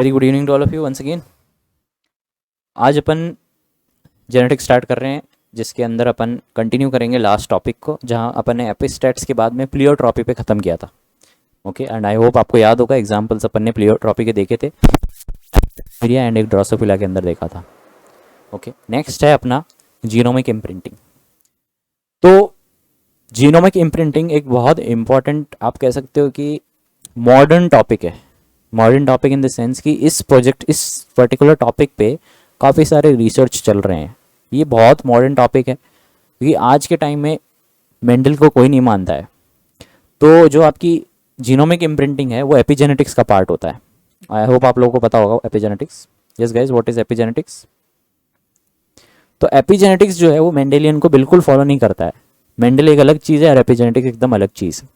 Very good evening to all of you once again. आज अपन genetics start कर रहे हैं, जिसके अंदर अपन कंटिन्यू करेंगे लास्ट टॉपिक को, जहां अपन ने एपिस्टैट्स के बाद में प्लियोट्रॉपी पे ख़त्म किया था। ओके, एंड आई होप आपको याद होगा एग्जांपल्स अपन ने प्लियोट्रॉपी के देखे थे, मीडिया एंड एक ड्रोसोफिला के अंदर देखा था। ओके, नेक्स्ट है अपना जीनोमिक इम्प्रिंटिंग। तो जीनोमिक इम्प्रिंटिंग एक बहुत इंपॉर्टेंट, आप कह सकते हो कि मॉडर्न टॉपिक है। Modern topic in the sense कि इस पर्टिकुलर टॉपिक पे काफ़ी सारे रिसर्च चल रहे हैं। ये बहुत मॉडर्न टॉपिक है क्योंकि आज के टाइम में मेंडल को कोई नहीं मानता है। तो जो आपकी जीनोमिक इम्प्रिंटिंग है वो एपिजेनेटिक्स का पार्ट होता है। आई होप आप लोगों को पता होगा epigenetics. Yes guys, what is epigenetics? तो एपिजेनेटिक्स जो है वो मेंडेलियन को बिल्कुल फॉलो नहीं करता है। मेंडल एक अलग चीज़ है और एपिजेनेटिक्स एकदम अलग चीज़ है।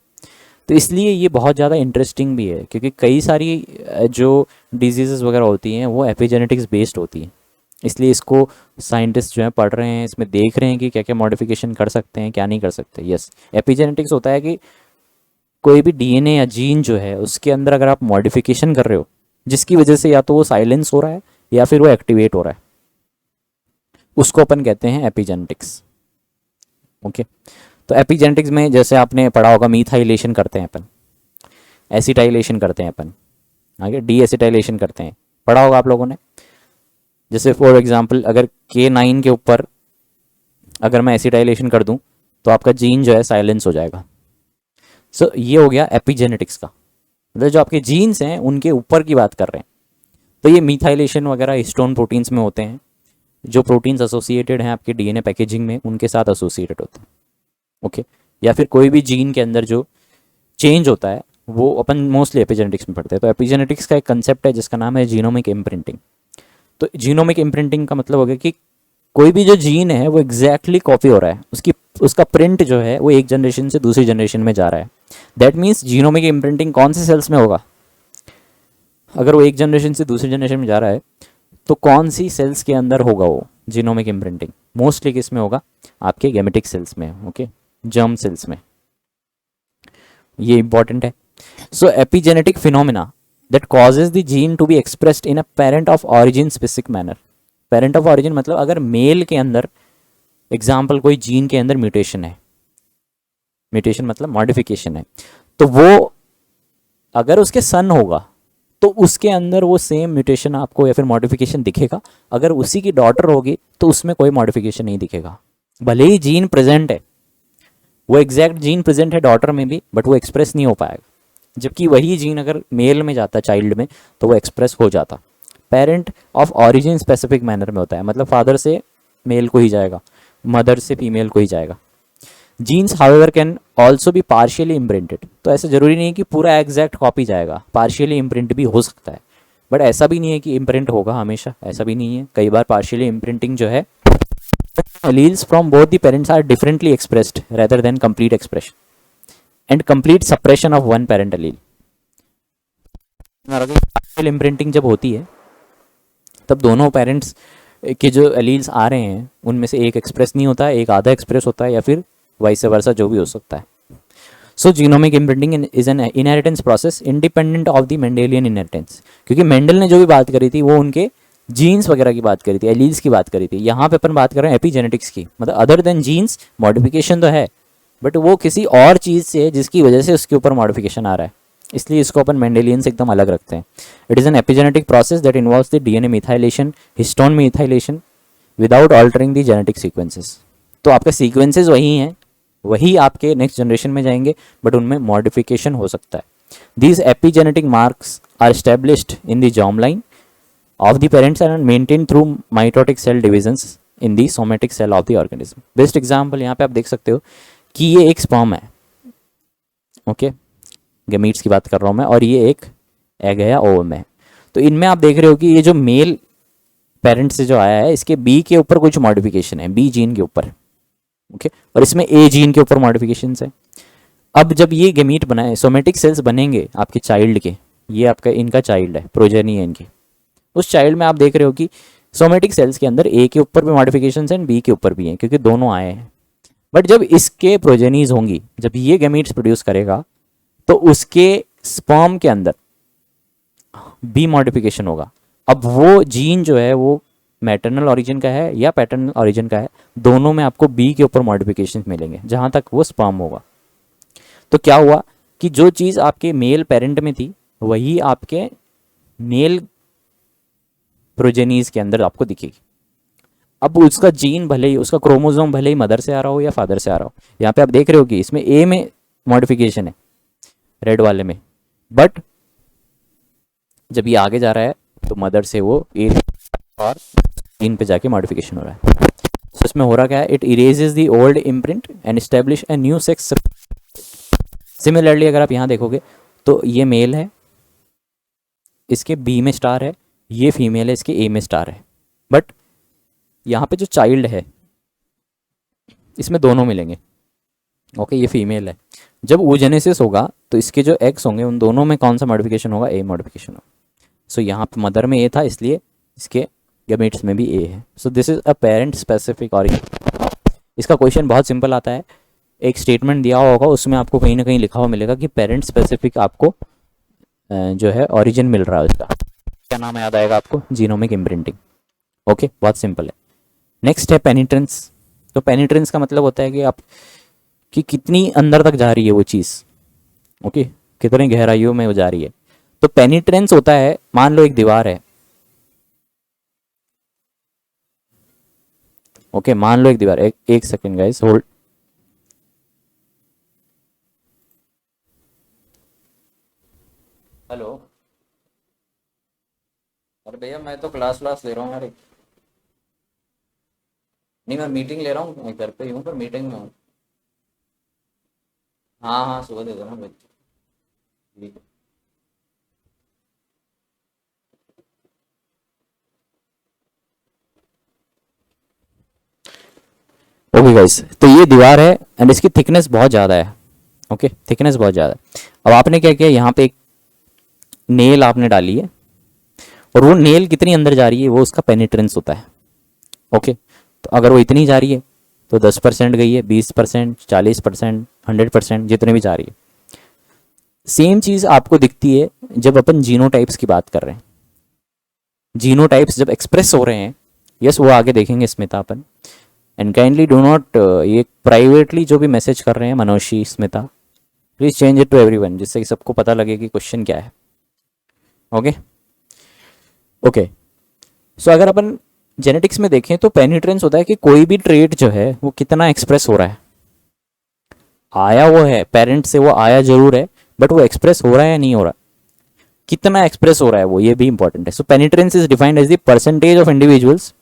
तो इसलिए ये बहुत ज़्यादा इंटरेस्टिंग भी है क्योंकि कई सारी जो डिजीज़ वगैरह होती हैं वो एपिजेनेटिक्स बेस्ड होती हैं। इसलिए इसको साइंटिस्ट जो है पढ़ रहे हैं, इसमें देख रहे हैं कि क्या क्या मॉडिफिकेशन कर सकते हैं, क्या नहीं कर सकते। यस, एपिजेनेटिक्स होता है कि कोई भी डीएनए या जीन जो है उसके अंदर अगर आप मॉडिफिकेशन कर रहे हो जिसकी वजह से या तो वो साइलेंस हो रहा है या फिर वो एक्टिवेट हो रहा है, उसको अपन कहते हैं एपिजेनेटिक्स। ओके, तो एपिजेनेटिक्स में जैसे आपने पढ़ा होगा मीथाइलेशन करते हैं अपन, एसिटाइलेशन करते हैं अपन, आगे डी एसिटाइलेशन करते हैं, पढ़ा होगा आप लोगों ने। जैसे फॉर एग्जांपल अगर K9 के ऊपर अगर मैं एसिटाइलेशन कर दूं तो आपका जीन जो है साइलेंस हो जाएगा। सो ये हो गया एपिजेनेटिक्स का, मतलब जो आपके जीन्स हैं उनके ऊपर की बात कर रहे हैं। तो ये मीथाइलेशन वगैरह हिस्टोन प्रोटीन्स में होते हैं, जो प्रोटीन्स एसोसिएटेड हैं आपके डीएनए पैकेजिंग में उनके साथ एसोसिएटेड होते हैं। ओके, या फिर कोई भी जीन के अंदर जो चेंज होता है वो अपन मोस्टली एपिजेनेटिक्स में पढ़ते हैं। तो एपिजेनेटिक्स का एक कंसेप्ट है जिसका नाम है जीनोमिक इम्प्रिंटिंग। तो जीनोमिक इम्प्रिंटिंग का मतलब हो गया कि कोई भी जो जीन है वो एग्जैक्टली कॉपी हो रहा है, उसका प्रिंट जो है वो एक जनरेशन से दूसरी जनरेशन में जा रहा है। दैट मीन्स जीनोमिक इम्प्रिंटिंग कौन से सेल्स में होगा? अगर वो एक जनरेशन से दूसरी जनरेशन में जा रहा है तो कौन सी सेल्स के अंदर होगा वो जीनोमिक इम्प्रिंटिंग? मोस्टली किस में होगा? आपके गेमेटिक सेल्स में। ओके, जर्म सेल्स में। ये इंपॉर्टेंट है। So epigenetic phenomena that causes the gene to be expressed in a parent of origin specific manner. Parent of origin मतलब अगर मेल के अंदर एग्जाम्पल कोई जीन के अंदर म्यूटेशन है, म्यूटेशन मतलब मॉडिफिकेशन है, तो वो अगर उसके सन होगा तो उसके अंदर वो सेम म्यूटेशन आपको या फिर मॉडिफिकेशन दिखेगा। अगर उसी की डॉटर होगी तो उसमें कोई मॉडिफिकेशन नहीं दिखेगा। भले ही जीन प्रेजेंट है, वो एग्जैक्ट जीन प्रेजेंट है डॉटर में भी, बट वो एक्सप्रेस नहीं हो पाएगा। जबकि वही जीन अगर मेल में जाता चाइल्ड में तो वो एक्सप्रेस हो जाता। Parent of origin specific manner में होता है, मतलब फादर से मेल को ही जाएगा, मदर से फीमेल को ही जाएगा। जीन्स हाउएवर कैन ऑल्सो भी पार्शियली इम्प्रिंटेड। तो ऐसा जरूरी नहीं है कि पूरा एग्जैक्ट कॉपी जाएगा, पार्शियली इम्प्रिंट भी हो सकता है, बट ऐसा भी नहीं है कि इम्प्रिंट होगा हमेशा, ऐसा भी नहीं है। कई बार पार्शियली इम्प्रिंटिंग जो है alleles from both the parents are differently expressed rather than complete expression and complete suppression of one parent allele. Partial imprinting जब होती है तब दोनों पेरेंट्स के जो एलील्स आ रहे हैं उनमें से एक एक्सप्रेस नहीं होता है, एक आधा एक्सप्रेस होता है, या फिर वाइस वर्सा जो भी हो सकता है। So genomic imprinting is an inheritance process independent of the Mendelian inheritance. क्योंकि मेंडल ने जो भी बात करी थी वो उनके जीन्स वगैरह की बात करी थी, एलील्स की बात करी थी। यहाँ पे अपन बात कर रहे हैं एपिजेनेटिक्स की, मतलब अदर देन जीन्स मॉडिफिकेशन तो है बट वो किसी और चीज़ से है जिसकी वजह से उसके ऊपर मॉडिफिकेशन आ रहा है, इसलिए इसको अपन मेंडेलियन से एकदम अलग रखते हैं। It is an epigenetic process that involves the DNA methylation, histone methylation without altering the genetic sequences. तो आपके सीक्वेंसेस वही हैं, वही आपके नेक्स्ट जनरेशन में जाएंगे, बट उनमें मॉडिफिकेशन हो सकता है। These epigenetic marks are established in the germ line of the parents and maintained through mitotic cell divisions in the somatic cell of the organism. Best example यहाँ पे आप देख सकते हो कि ये एक स्पर्म है, ओके, गमीट्स की बात कर रहा हूँ मैं, और ये एक एग है या ओवम है। तो इनमें आप देख रहे हो कि ये जो मेल पेरेंट से जो आया है इसके बी के ऊपर कुछ मॉडिफिकेशन है, बी जीन के ऊपर, ओके, और इसमें ए जीन के ऊपर मॉडिफिकेशन है। अब जब ये गमीट बनाए, सोमेटिक सेल्स बनेंगे आपके चाइल्ड के, ये आपका इनका चाइल्ड है, प्रोजेनी है इनकी, उस चाइल्ड में आप देख रहे हो कि सोमेटिक सेल्स के अंदर ए के ऊपर भी मॉडिफिकेशंस हैं, बी के ऊपर भी हैं, क्योंकि दोनों आए हैं। बट जब इसके प्रोजेनीज होंगी, जब ये गैमीट्स प्रोड्यूस करेगा तो उसके स्पर्म के अंदर बी मॉडिफिकेशन होगा। अब वो जीन जो है वो मैटरनल ओरिजिन का है या पैटर्नल ओरिजिन का है, दोनों में आपको बी के ऊपर मॉडिफिकेशन मिलेंगे जहाँ तक वो स्पर्म होगा। तो क्या हुआ कि जो चीज़ आपके मेल पेरेंट में थी वही आपके मेल प्रोजेनीज के अंदर आपको दिखेगी। अब उसका जीन भले ही, उसका क्रोमोसोम भले ही मदर से आ रहा हो या फादर से आ रहा हो, यहाँ पे आप देख रहे हो कि इसमें ए में मॉडिफिकेशन है रेड वाले में, बट जब ये आगे जा रहा है तो मदर से वो ए और जीन पे जाके मॉडिफिकेशन हो रहा है। तो इसमें हो रहा क्या है, it erases the old imprint and establish a new sex. Similarly अगर आप यहाँ देखोगे तो ये मेल है, इसके बी में स्टार है, ये फीमेल है, इसके ए में स्टार है, बट यहाँ पे जो चाइल्ड है इसमें दोनों मिलेंगे। ओके, ये फीमेल है। जब oogenesis होगा तो इसके जो एग्स होंगे उन दोनों में कौन सा मॉडिफिकेशन होगा, ए मॉडिफिकेशन होगा। सो यहाँ पे मदर में ए था इसलिए इसके गैमेट्स में भी ए है। So this is a parent specific origin. इसका क्वेश्चन बहुत सिंपल आता है, एक स्टेटमेंट दिया होगा उसमें आपको कहीं ना कहीं लिखा हुआ मिलेगा कि पेरेंट स्पेसिफिक आपको जो है ऑरिजिन मिल रहा है उसका। क्या नाम याद आएगा आपको, जीनोमिक इम्प्रिंटिंग। ओके, बहुत सिंपल है। नेक्स्ट है पेनिट्रेंस। तो पेनिट्रेंस का मतलब होता है कि आप कि कितनी अंदर तक जा रही है वो चीज़। ओके, कितनी गहराइयों में वो जा रही है। तो पेनिट्रेंस होता है, मान लो एक दीवार है। ओके, मान लो एक दीवार, एक सेकेंड गाइस, होल्ड। हेलो, अरे भैया मैं तो क्लास ले रहा हूँ यार। नहीं, मैं मीटिंग ले रहा हूँ, मैं घर पे ही हूँ पर मीटिंग में हूँ। हाँ हाँ, सुबह दे देना बच्चे। ठीक है। ओके गाइस, तो ये दीवार है एंड इसकी थिकनेस बहुत ज़्यादा है। ओके, थिकनेस बहुत ज़्यादा है। अब आपने क्या किया, यहाँ पे एक नेल आपने डाली है और वो नेल कितनी अंदर जा रही है वो उसका पेनिट्रेंस होता है। ओके, तो अगर वो इतनी जा रही है तो 10% गई है, 20%, 40%, 100%, जितने भी जा रही है। सेम चीज़ आपको दिखती है जब अपन जीनोटाइप्स की बात कर रहे हैं। जीनोटाइप्स जब एक्सप्रेस हो रहे हैं, यस वो आगे देखेंगे स्मिता अपन। एंड काइंडली डू नॉट, ये प्राइवेटली जो भी मैसेज कर रहे हैं Manoshi Smita, please change it to everyone, जिससे कि सबको पता लगे कि क्वेश्चन क्या है। ओके ओके, सो अगर अपन जेनेटिक्स में देखें तो पेनिट्रेंस होता है कि कोई भी ट्रेट जो है वो कितना एक्सप्रेस हो रहा है। आया वो है पेरेंट से, वो आया जरूर है, बट वो एक्सप्रेस हो रहा है या नहीं हो रहा, कितना एक्सप्रेस हो रहा है वो, ये भी इंपॉर्टेंट है। So penetrance is defined as the percentage of individuals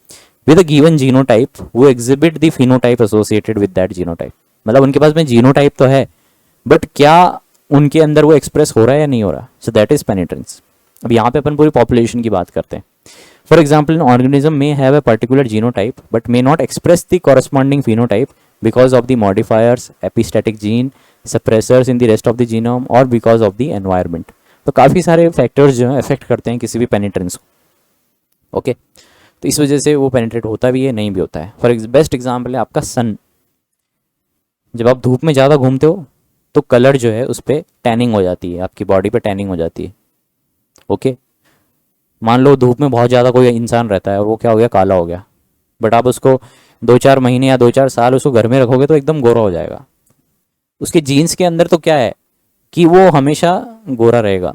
with a given genotype वो exhibit the phenotype associated with that genotype. मतलब उनके पास में जीनोटाइप तो है, बट क्या उनके अंदर वो एक्सप्रेस हो रहा है या नहीं हो रहा। So that is penetrance. अब यहाँ पे अपन पूरी पॉपुलेशन की बात करते हैं। For example, an organism may have a particular genotype but may not express the corresponding phenotype because of the modifiers, epistatic gene, suppressors in the rest of the genome or because of the environment. तो काफ़ी सारे factors जो हैं affect करते हैं किसी भी पेनिट्रेंस को। ओके, तो इस वजह से वो पेनिट्रेट होता भी है, नहीं भी होता है। फॉर बेस्ट एग्जाम्पल है आपका सन। जब आप धूप में ज़्यादा घूमते हो तो कलर जो है उस पर टैनिंग हो जाती है, आपकी बॉडी पे टैनिंग हो जाती है। ओके, मान लो धूप में बहुत ज़्यादा कोई इंसान रहता है और वो क्या हो गया, काला हो गया, बट आप उसको 2-4 महीने या 2-4 साल उसको घर में रखोगे तो एकदम गोरा हो जाएगा। उसके जीन्स के अंदर तो क्या है कि वो हमेशा गोरा रहेगा,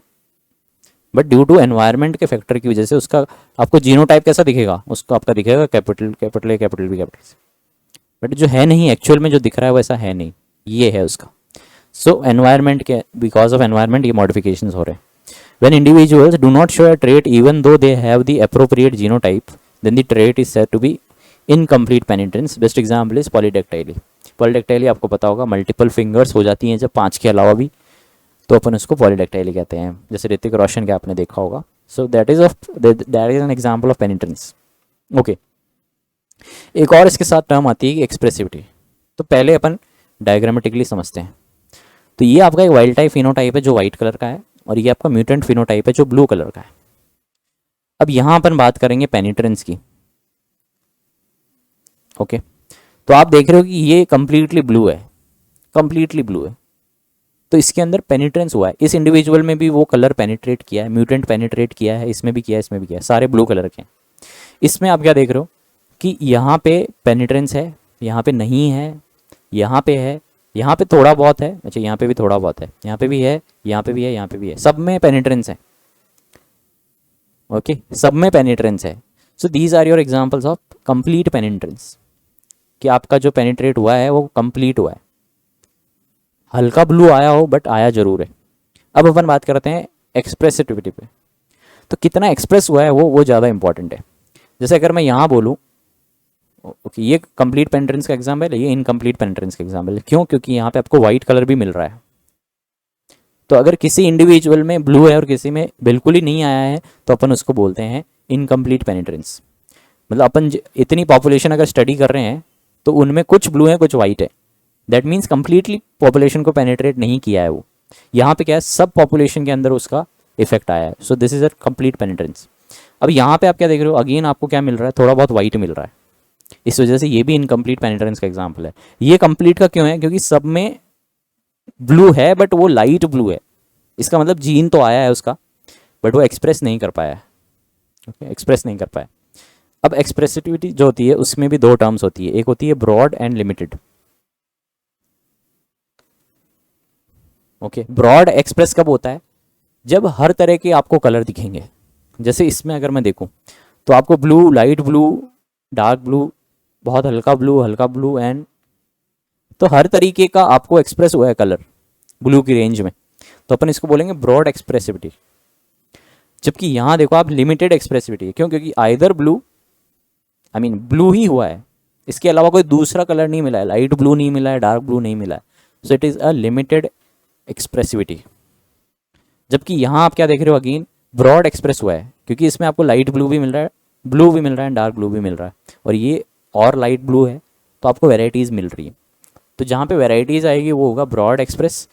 बट ड्यू टू एनवायरनमेंट के फैक्टर की वजह से उसका आपको जीनोटाइप कैसा दिखेगा, उसको आपका दिखेगा capital capital A capital B capital C, but जो है नहीं एक्चुअल में जो दिख रहा है वैसा है नहीं, ये है उसका। सो एनवायरनमेंट के, बिकॉज ऑफ एनवायरनमेंट ये मॉडिफिकेशंस हो रहे हैं। When individuals do not show a trait even though they have the appropriate genotype, then the trait is said to be incomplete penetrance. Best example is polydactyly. Polydactyly आपको पता होगा, multiple fingers हो जाती हैं जब 5 के अलावा भी, तो अपन उसको polydactyly कहते हैं, जैसे ऋतिक रोशन के आपने देखा होगा। So that is an example of penetrance. Okay. एक और इसके साथ टर्म आती है एक्सप्रेसिविटी। तो पहले अपन डायग्रामेटिकली समझते हैं। तो ये आपका एक वाइल्ड टाइप फिनोटाइप है जो वाइट कलर का है, और ये आपका म्यूटेंट फिनोटाइप है जो ब्लू कलर का है। अब यहाँ अपन बात करेंगे पेनिट्रेंस की। ओके, तो आप देख रहे हो कि ये कंप्लीटली ब्लू है, कंप्लीटली ब्लू है। तो इसके अंदर पेनिट्रेंस हुआ है, इस इंडिविजुअल में भी वो कलर पेनिट्रेट किया है, म्यूटेंट पेनिट्रेट किया है, इसमें भी किया है, इसमें भी किया है, सारे ब्लू कलर के हैं। इसमें आप क्या देख रहे हो कि यहाँ पे पेनिट्रेंस है, यहाँ पे नहीं है, यहाँ पे है, यहाँ पे थोड़ा बहुत है, अच्छा यहाँ पे भी थोड़ा बहुत है, यहाँ पे भी है, यहाँ पे भी है, यहाँ पे भी है, सब में पेनिट्रेंस है। ओके, सब में पेनिट्रेंस है। So these are your examples of complete penetrance, कि आपका जो पेनिट्रेट हुआ है वो कंप्लीट हुआ है। हल्का ब्लू आया हो बट आया जरूर है। अब अपन बात करते हैं एक्सप्रेसिविटी पे, तो कितना एक्सप्रेस हुआ है वो ज़्यादा इंपॉर्टेंट है। जैसे अगर मैं यहाँ बोलूँ ओके ये कंप्लीट पेनिट्रेंस का एग्जाम्पल है, ये इनकम्प्लीट पेनिट्रेंस का एग्जाम्पल है। क्यों? क्योंकि यहाँ पे आपको वाइट कलर भी मिल रहा है। तो अगर किसी इंडिविजुअल में ब्लू है और किसी में बिल्कुल ही नहीं आया है तो अपन उसको बोलते हैं इनकम्प्लीट पेनिट्रेंस। मतलब अपन इतनी पॉपुलेशन अगर स्टडी कर रहे हैं तो उनमें कुछ ब्लू है कुछ वाइट है, दैट मीन्स कंप्लीटली पॉपुलेशन को पेनिट्रेट नहीं किया है वो। यहाँ पे क्या है, सब पॉपुलेशन के अंदर उसका इफेक्ट आया है। So this is a complete penetrance. अब यहाँ पे आप क्या देख रहे हो, अगेन आपको क्या मिल रहा है, थोड़ा बहुत वाइट मिल रहा है, इस वजह से ये भी इनकम्प्लीट पेनिट्रेंस का एग्जाम्पल है। ये कंप्लीट का क्यों है, क्योंकि सब में ब्लू है बट वो लाइट ब्लू है, इसका मतलब जीन तो आया है उसका बट वो एक्सप्रेस नहीं कर पाया है। ओके, एक्सप्रेस नहीं कर पाया। अब एक्सप्रेसिविटी जो होती है उसमें भी दो टर्म्स होती है, एक होती है broad and limited. Okay, broad express कब होता है, जब हर तरह के आपको कलर दिखेंगे। जैसे इसमें अगर मैं देखूं तो आपको blue, light blue, dark blue, बहुत हल्का ब्लू एंड तो हर तरीके का आपको एक्सप्रेस हुआ है कलर ब्लू की रेंज में, तो अपन इसको बोलेंगे ब्रॉड एक्सप्रेसिविटी। जबकि यहाँ देखो आप लिमिटेड एक्सप्रेसिविटी, क्यों? क्योंकि आइदर ब्लू ब्लू ही हुआ है, इसके अलावा कोई दूसरा कलर नहीं मिला है, लाइट ब्लू नहीं मिला है, डार्क ब्लू नहीं मिला है, so it is a limited expressivity. जबकि यहाँ आप क्या देख रहे हो, अगेन ब्रॉड एक्सप्रेस हुआ है, क्योंकि इसमें आपको लाइट ब्लू भी मिल रहा है, ब्लू भी मिल रहा है, डार्क ब्लू भी मिल रहा है, और ये और लाइट ब्लू है, तो आपको वेराइटीज़ मिल रही है। तो जहाँ पे वेराइटीज़ आएगी वो होगा ब्रॉड एक्सप्रेस,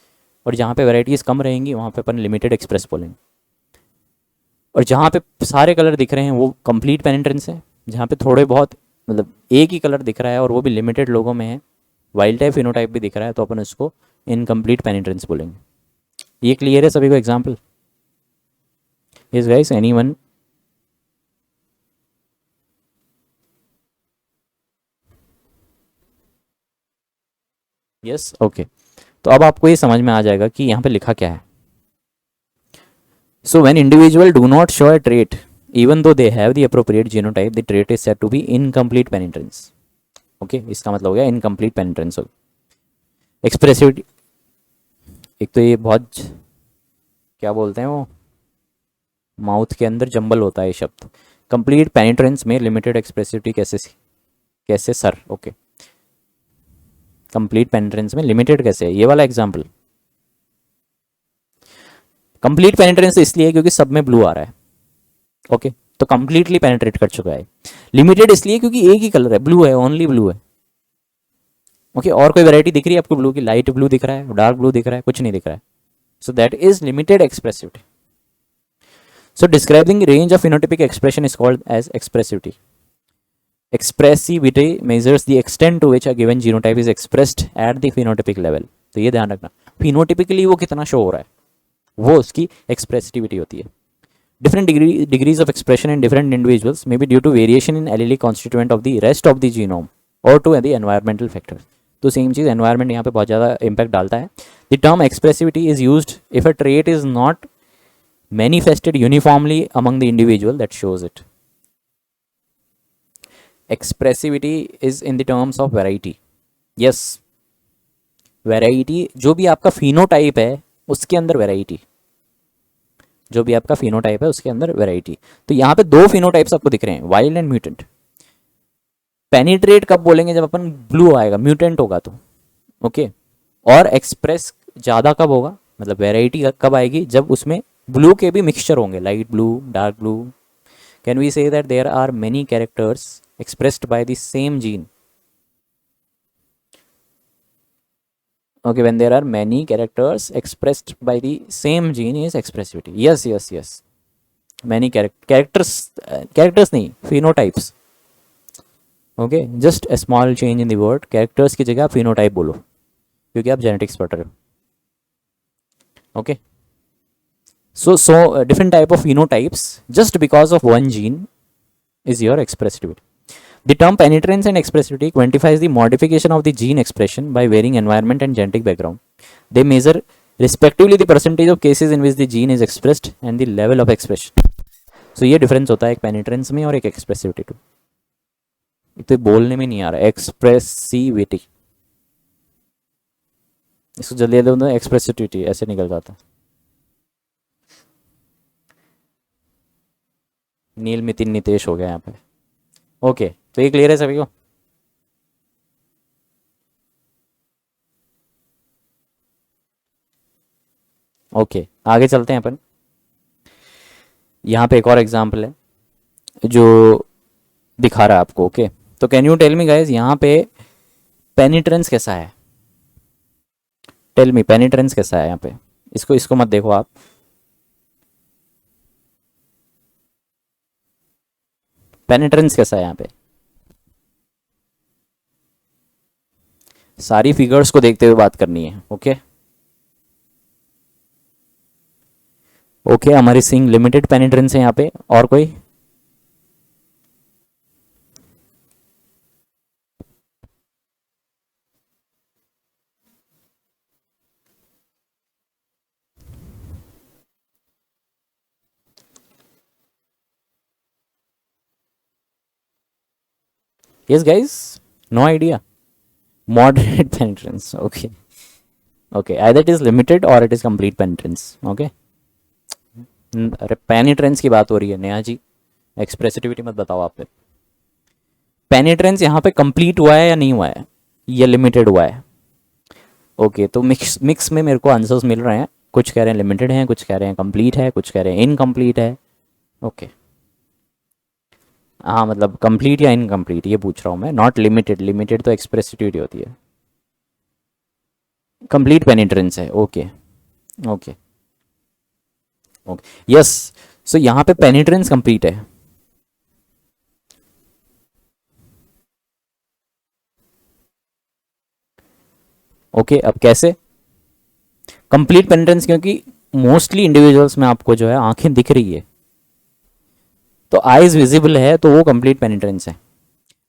और जहाँ पे वेराइटीज़ कम रहेंगी वहाँ पे अपन लिमिटेड एक्सप्रेस बोलेंगे। और जहाँ पे सारे कलर दिख रहे हैं वो कंप्लीट पेनिट्रेंस है, जहाँ पे थोड़े बहुत मतलब एक ही कलर दिख रहा है और वो भी लिमिटेड लोगों में है, वाइल्ड टाइप फिनोटाइप भी दिख रहा है, तो अपन उसको इनकम्प्लीट पेनिट्रेंस बोलेंगे। ये क्लियर है सभी को example? Yes guys, anyone? Yes, okay. तो अब आपको ये समझ में आ जाएगा कि यहाँ पे लिखा क्या है। So when individual do not show a trait even though they have the appropriate genotype, the trait is said to be incomplete penetrance. Okay, इसका मतलब हो गया इनकम्प्लीट पेनिट्रेंस। हो एक्सप्रेसिविटी, एक तो ये बहुत क्या बोलते हैं वो माउथ के अंदर जंबल होता है ये शब्द। कंप्लीट पेनिट्रेंस में लिमिटेड एक्सप्रेसिविटी कैसे सर? ओके, कंप्लीट पेनिट्रेंस में लिमिटेड कैसे है, ये वाला एग्जाम्पल। कंप्लीट पेनिट्रेंस इसलिए क्योंकि सब में ब्लू आ रहा है। ओके, तो कंप्लीटली पेनिट्रेट कर चुका है। लिमिटेड इसलिए क्योंकि एक ही कलर है, ब्लू है, ओनली ब्लू है। ओके, और कोई वैरायटी दिख रही है आपको ब्लू की? लाइट ब्लू दिख रहा है, डार्क ब्लू दिख रहा है, कुछ नहीं दिख रहा है। So that is limited expressivity. So describing range of phenotypic expression is called as expressivity. Expressivity measures the extent to which a given genotype is expressed at the phenotypic level. तो ये ध्यान रखना, फिनोटिपिकली वो कितना show हो रहा है, वो उसकी एक्सप्रेसिविटी होती है। Different degrees of expression in different individuals may be due to variation in allelic constituent of the rest of the genome or to the environmental factors. तो सेम चीज़, environment यहाँ पे बहुत ज़्यादा impact डालता है। The term expressivity is used if a trait is not manifested uniformly among the individual that shows it. Expressivity is in the terms of variety. Yes, variety जो भी आपका phenotype है उसके अंदर variety, जो भी आपका फिनोटाइप है उसके अंदर वैरायटी। तो यहाँ पे दो फिनोटाइप्स आपको दिख रहे हैं, वाइल्ड एंड म्यूटेंट। पेनिट्रेट कब बोलेंगे? जब अपन ब्लू आएगा, म्यूटेंट होगा तो। ओके, और एक्सप्रेस ज़्यादा कब होगा, मतलब वैरायटी कब आएगी? जब उसमें ब्लू के भी मिक्सचर होंगे, light blue, dark blue. Can we say that there are many characters expressed by the same gene? Okay, when there are many characters expressed by the same gene is expressivity. Yes. Many characters नहीं, phenotypes. Okay, just a small change in the word. Characters की जगह आप phenotype बोलो, क्योंकि आप genetics पढ़ रहे हो। Okay, so different type of phenotypes just because of one gene is your expressivity. The term penetrance and expressivity quantifies the modification of the gene expression by varying environment and genetic background. They measure respectively the percentage of cases in which the gene is expressed and the level of expression. So ये difference होता है एक पेनिट्रेंस में और एक expressivity to. तो बोलने में नहीं आ रहा, एक्सप्रेसिविटी, इसको जल्दी दे दो, एक्सप्रेसिविटी ऐसे निकल जाता. नील नितिन नितेश हो गया यहाँ पे. ओके, तो ये क्लियर है सभी को. ओके, आगे चलते हैं अपन. यहाँ पे एक और एग्जाम्पल है जो दिखा रहा है आपको. ओके, तो can you tell me guys यहाँ पे पेनिट्रेंस कैसा है? टेल मी पेनिट्रेंस कैसा है यहाँ पे. इसको मत देखो आप. पेनिट्रेंस कैसा है यहाँ पे? सारी फिगर्स को देखते हुए बात करनी है. ओके ओके, हमारी सिंग लिमिटेड पेनिट्रेंस है यहाँ पे. और कोई? Yes guys, no idea. Moderate penetrance. Okay, either it is limited or it is complete penetrance. Okay, अरे पेनिट्रेंस की बात हो रही है नेहा जी, एक्सप्रेसिविटी मत बताओ आप. फिर पेनिट्रेंस यहाँ पे कंप्लीट हुआ है या नहीं हुआ है, या लिमिटेड हुआ है? ओके, तो मिक्स में मेरे को आंसर्स मिल रहे हैं. कुछ कह रहे हैं लिमिटेड है, कुछ कह रहे हैं कंप्लीट है, कुछ कह रहे हैं इनकम्प्लीट है. ओके, हाँ मतलब कंप्लीट या इनकम्प्लीट ये पूछ रहा हूँ मैं, नॉट लिमिटेड. लिमिटेड तो एक्सप्रेसिविटी होती है. कंप्लीट पेनिट्रेंस है. Okay okay okay, yes. So यहाँ पे पेनिट्रेंस कंप्लीट है. ओके, अब कैसे कंप्लीट पेनिट्रेंस? क्योंकि मोस्टली इंडिविजुअल्स में आपको जो है आंखें दिख रही है, तो आईज विजिबल है, तो वो कंप्लीट पेनिट्रेंस है.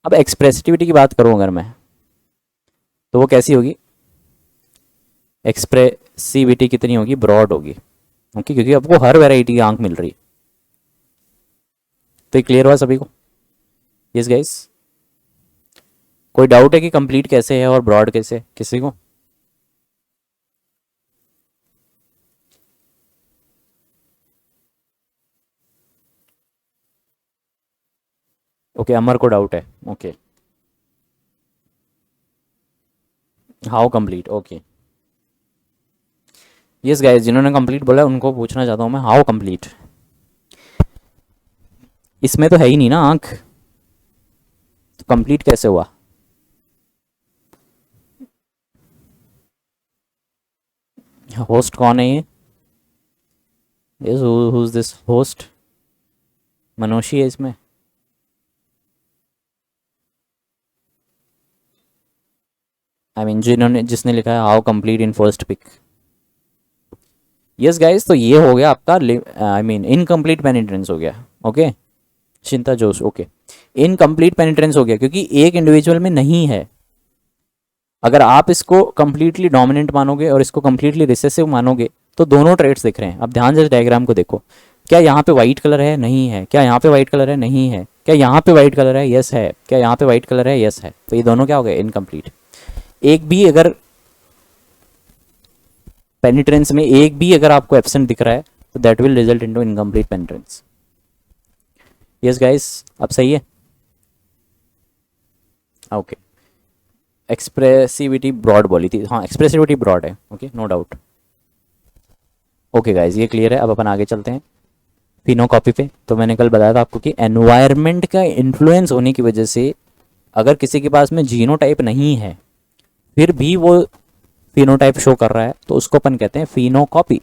अब एक्सप्रेसिविटी की बात करूं अगर मैं, तो वो कैसी होगी? एक्सप्रेसिविटी कितनी होगी? ब्रॉड होगी. ओके, क्योंकि आपको हर वैरायटी की आंख मिल रही है. तो ये क्लियर हुआ सभी को? यस गाइस, कोई डाउट है कि कंप्लीट कैसे है और ब्रॉड कैसे, किसी को? ओके, अमर को डाउट है. Okay, how complete? Okay, yes guys, जिन्होंने कंप्लीट बोला है उनको पूछना चाहता हूँ मैं, हाउ कंप्लीट? इसमें तो है ही नहीं ना आंख, तो कंप्लीट कैसे हुआ? होस्ट कौन है ये? Who is this host? Manoshi है इसमें? आई मीन जिसने लिखा है how complete in first pick. Yes guys, तो ये हो गया आपका आई मीन इनकम्प्लीट पेनिट्रेंस हो गया. ओके, चिंता जोश. ओके, इनकम्प्लीट पेनिट्रेंस हो गया क्योंकि एक इंडिविजुअल में नहीं है. अगर आप इसको कंप्लीटली डोमिनेंट मानोगे और इसको कंप्लीटली रिसेसिव मानोगे तो दोनों ट्रेट्स दिख रहे हैं. अब ध्यान से डायग्राम को देखो. क्या यहाँ पे वाइट कलर है? नहीं है. क्या यहाँ पे वाइट कलर है? नहीं है. क्या यहाँ पे वाइट कलर है? यस है. क्या यहाँ पे वाइट कलर है? यस है. तो ये दोनों क्या हो गए? इनकम्प्लीट. एक भी अगर पेनिट्रेंस में एक भी अगर आपको एब्सेंट दिख रहा है तो that will result into incomplete penetrance. Yes guys, अब सही है? ओके, एक्सप्रेसिविटी ब्रॉड बोली थी. हाँ, एक्सप्रेसिविटी ब्रॉड है. Okay, no doubt. Okay guys, ये क्लियर है. अब अपन आगे चलते हैं फिनोकॉपी पे. तो मैंने कल बताया था आपको कि एनवायरनमेंट का इन्फ्लुएंस होने की वजह से अगर किसी के पास में जीनोटाइप नहीं है फिर भी वो फिनोटाइप शो कर रहा है, तो उसको अपन कहते हैं फिनोकॉपी,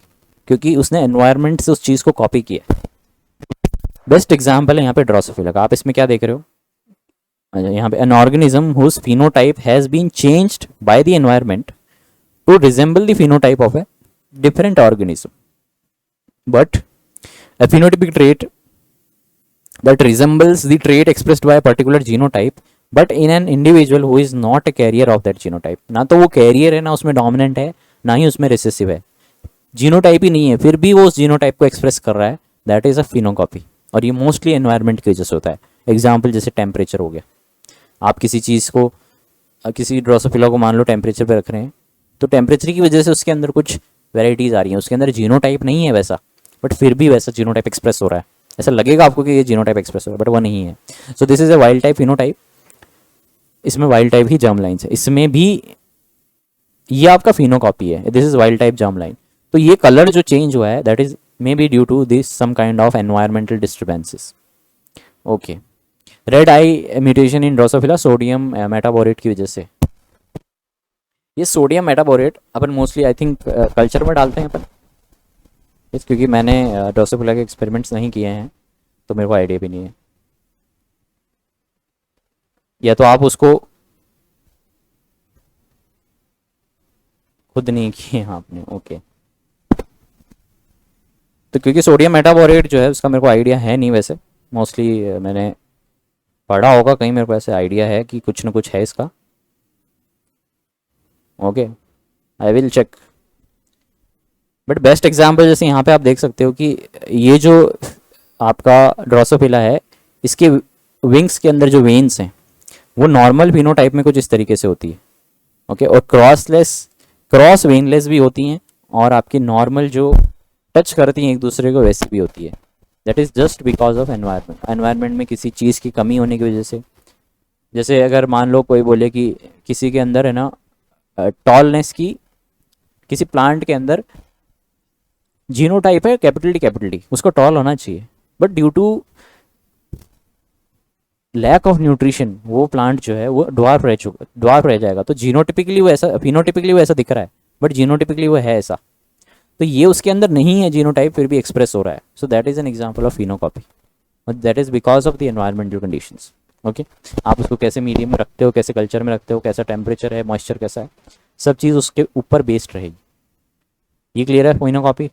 क्योंकि उसने एनवायरनमेंट से उस चीज़ को कॉपी किया. बेस्ट एग्जाम्पल है यहाँ पे ड्रोसोफिला का. आप इसमें क्या देख रहे हो? यहाँ पे an organism whose phenotype has been changed by the environment to resemble the phenotype of a different organism, but a phenotypic trait that resembles the trait expressed by a particular genotype but in an individual who is not a carrier of that genotype. ना तो वो career है, ना उसमें dominant है, ना ही उसमें recessive है, जीनोटाइप ही नहीं है, फिर भी वो उस जीनोटाइप को एक्सप्रेस कर रहा है, दैट इज़ अ फिनोकॉपी। और ये मोस्टली एनवायरनमेंट की वजह से होता है। एग्जाम्पल जैसे टेम्परेचर हो गया, आप किसी चीज़ को, किसी ड्रोसोफिला को मान लो टेम्परेचर पे रख रहे हैं, तो टेम्परेचर की वजह से उसके अंदर कुछ वेराइटीज़ आ रही हैं, उसके अंदर जीनोटाइप नहीं है वैसा, बट फिर भी वैसा जीनोटाइप एक्सप्रेस हो रहा है। ऐसा लगेगा आपको कि ये जीनोटाइप एक्सप्रेस हो रहा है, बट वो नहीं है। So this is a wild type phenotype. इसमें वाइल्ड टाइप ही जर्म लाइन्स है, इसमें भी ये आपका फिनोकॉपी है, this is wild type germ line. तो ये कलर जो चेंज हुआ है that is maybe due to this some kind of environmental disturbances. Okay, red eye mutation in Drosophila sodium metaborate की वजह से। ये सोडियम मेटाबोरेट अपन मोस्टली आई थिंक कल्चर में डालते हैं अपन इस, क्योंकि मैंने ड्रोसोफिला के एक्सपेरिमेंट्स नहीं किए हैं तो मेरे को आइडिया भी नहीं है, या तो आप उसको खुद नहीं किए हैं आपने। ओके, तो क्योंकि सोडियम मेटाबोरेट जो है उसका मेरे को आइडिया है नहीं, वैसे मोस्टली मैंने पढ़ा होगा कहीं, मेरे को ऐसे आइडिया है कि कुछ ना कुछ है इसका। Okay, I will check. But best example जैसे यहाँ पे आप देख सकते हो कि ये जो आपका ड्रोसोफिला है, इसके विंग्स के अंदर जो वेन्स हैं वो नॉर्मल फिनोटाइप में कुछ इस तरीके से होती है। ओके, और क्रॉस वेनलेस भी होती हैं, और आपकी नॉर्मल जो टच करती हैं एक दूसरे को वैसी भी होती है। That is just because of environment में किसी चीज़ की कमी होने की वजह से। जैसे अगर मान लो कोई बोले कि किसी के अंदर है ना टॉलनेस की, किसी प्लांट के अंदर जीनोटाइप है कैपिटल डी, उसको टॉल होना चाहिए, but due to lack of nutrition वो प्लांट जो है वो ड्वार्फ रह जाएगा। तो जीनोटिपिकली वो ऐसा, फिनोटिपिकली वो ऐसा दिख रहा है, बट जीनोटिपिकली वो है ऐसा। तो ये उसके अंदर नहीं है जीनोटाइप, फिर भी एक्सप्रेस हो रहा है। So that is an example of phenocopy, that is because of the environmental conditions. Okay, आप उसको कैसे मीडियम में रखते हो, कैसे कल्चर में रखते हो, कैसा टेम्परेचर है, मॉइस्चर कैसा है, सब चीज़ उसके ऊपर बेस्ड रहेगी। ये क्लियर है फिनोकॉपी।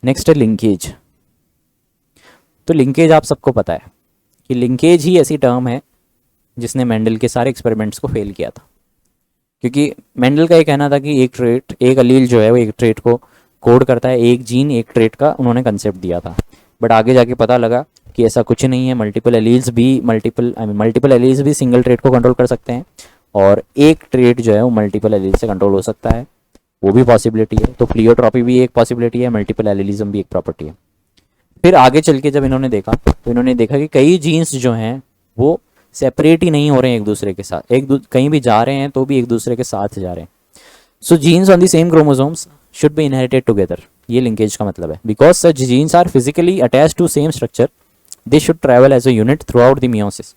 नेक्स्ट है लिंकेज। तो लिंकेज आप सबको पता है कि लिंकेज ही ऐसी टर्म है जिसने मेंडल के सारे एक्सपेरिमेंट्स को फेल किया था, क्योंकि मेंडल का ये कहना था कि एक ट्रेट, एक अलील जो है वो एक ट्रेट को कोड करता है, एक जीन एक ट्रेट का उन्होंने कंसेप्ट दिया था। बट आगे जाके पता लगा कि ऐसा कुछ नहीं है, मल्टीपल एलील्स भी सिंगल ट्रेट को कंट्रोल कर सकते हैं, और एक ट्रेट जो है वो मल्टीपल एलील से कंट्रोल हो सकता है, वो भी पॉसिबिलिटी है। तो प्लियोट्रॉपी भी एक पॉसिबिलिटी है, मल्टीपल एलीलिज्म भी एक प्रॉपर्टी है। फिर आगे चल के जब इन्होंने देखा तो इन्होंने देखा कि कई जीन्स जो हैं वो सेपरेट ही नहीं हो रहे हैं एक दूसरे के साथ, कहीं भी जा रहे हैं तो भी एक दूसरे के साथ जा रहे हैं। So genes on the same chromosomes should be inherited together, ये लिंकेज का मतलब है। Because such genes are physically attached to same structure, they should travel as a unit throughout the meiosis.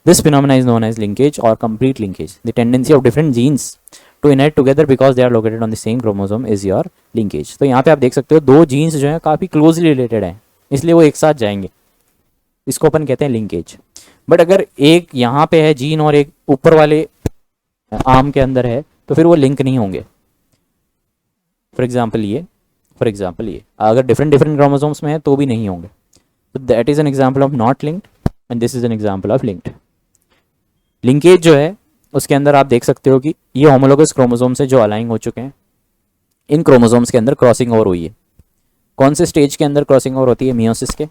This phenomena is known as linkage और complete linkage. The tendency of different genes to inherit together because they are located on the same chromosome is your linkage. तो यहाँ पे आप देख सकते हो दो jeans जो है काफ़ी क्लोजली रिलेटेड हैं, इसलिए वो एक साथ जाएंगे, इसको अपन कहते हैं लिंकेज। बट अगर एक यहाँ पे है जीन और एक ऊपर वाले आर्म के अंदर है तो फिर वो लिंक नहीं होंगे। फॉर एग्जाम्पल ये अगर डिफरेंट क्रोमोसोम्स में है तो भी नहीं होंगे। तो that is an example of not linked and this is an example of linked. Linkage जो है उसके अंदर आप देख सकते हो कि ये होमोलोगस क्रोमोसोम से जो अलाइन हो चुके हैं, इन क्रोमोसोम्स के अंदर क्रॉसिंग ओवर हुई है। कौन से स्टेज के अंदर क्रॉसिंग ओवर होती है? मियोसिस के।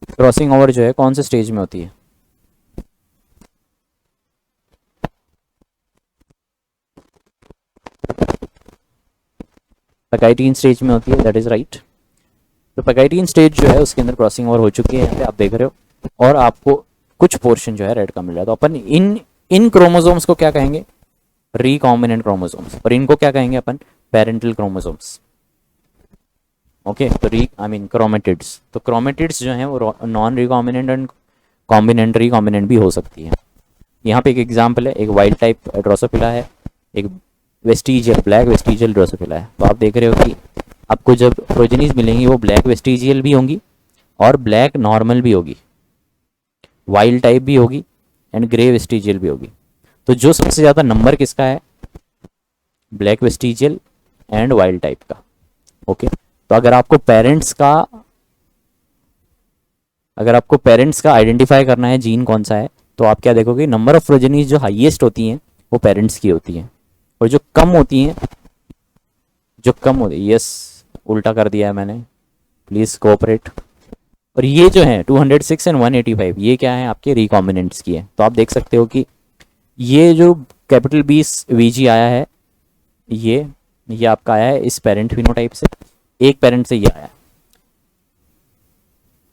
क्रॉसिंग ओवर जो है कौन से स्टेज में होती है? पैकाइटीन स्टेज में होती है, दैट इज राइट। तो पैकाइटीन स्टेज जो है उसके अंदर क्रॉसिंग ओवर हो चुकी है, यहाँ पे आप देख रहे हो, और आपको कुछ पोर्शन जो है रेड का मिल रहा है। तो अपन इन क्रोमोसोम्स को क्या कहेंगे? Recombinant chromosomes. और इनको क्या कहेंगे अपन? Parental chromosomes. ओके, तो क्रोमेटिड्स। तो क्रोमेटिड्स जो हैं वो non recombinant and combinant, recombinant भी हो सकती है। यहाँ पे एक एग्जांपल है, एक वाइल्ड टाइप ड्रोसोफिला है, एक वेस्टिजियल ब्लैक वेस्टिजियल ड्रोसोफिला है। तो आप देख रहे हो कि आपको जब प्रोजेनीज मिलेंगी वो ब्लैक वेस्टिजियल भी होंगी और ब्लैक नॉर्मल भी होगी, वाइल्ड टाइप भी होगी एंड ग्रे वेस्टिजियल भी होगी। तो जो सबसे ज़्यादा नंबर किसका है? Black vestigial and wild type का। ओके, तो अगर आपको पेरेंट्स का आइडेंटिफाई करना है जीन कौन सा है, तो आप क्या देखोगे, नंबर ऑफ प्रोजेनीज जो हाईएस्ट होती हैं वो पेरेंट्स की होती हैं, और यस, उल्टा कर दिया है मैंने, प्लीज़ कोऑपरेट। और ये जो है 206 एंड 185, ये क्या है, आपके रिकॉम्बिनेंट्स की है। तो आप देख सकते हो कि ये जो कैपिटल बी वीजी आया है, ये आपका आया है इस पेरेंट फिनोटाइप से, एक पेरेंट से ये आया है।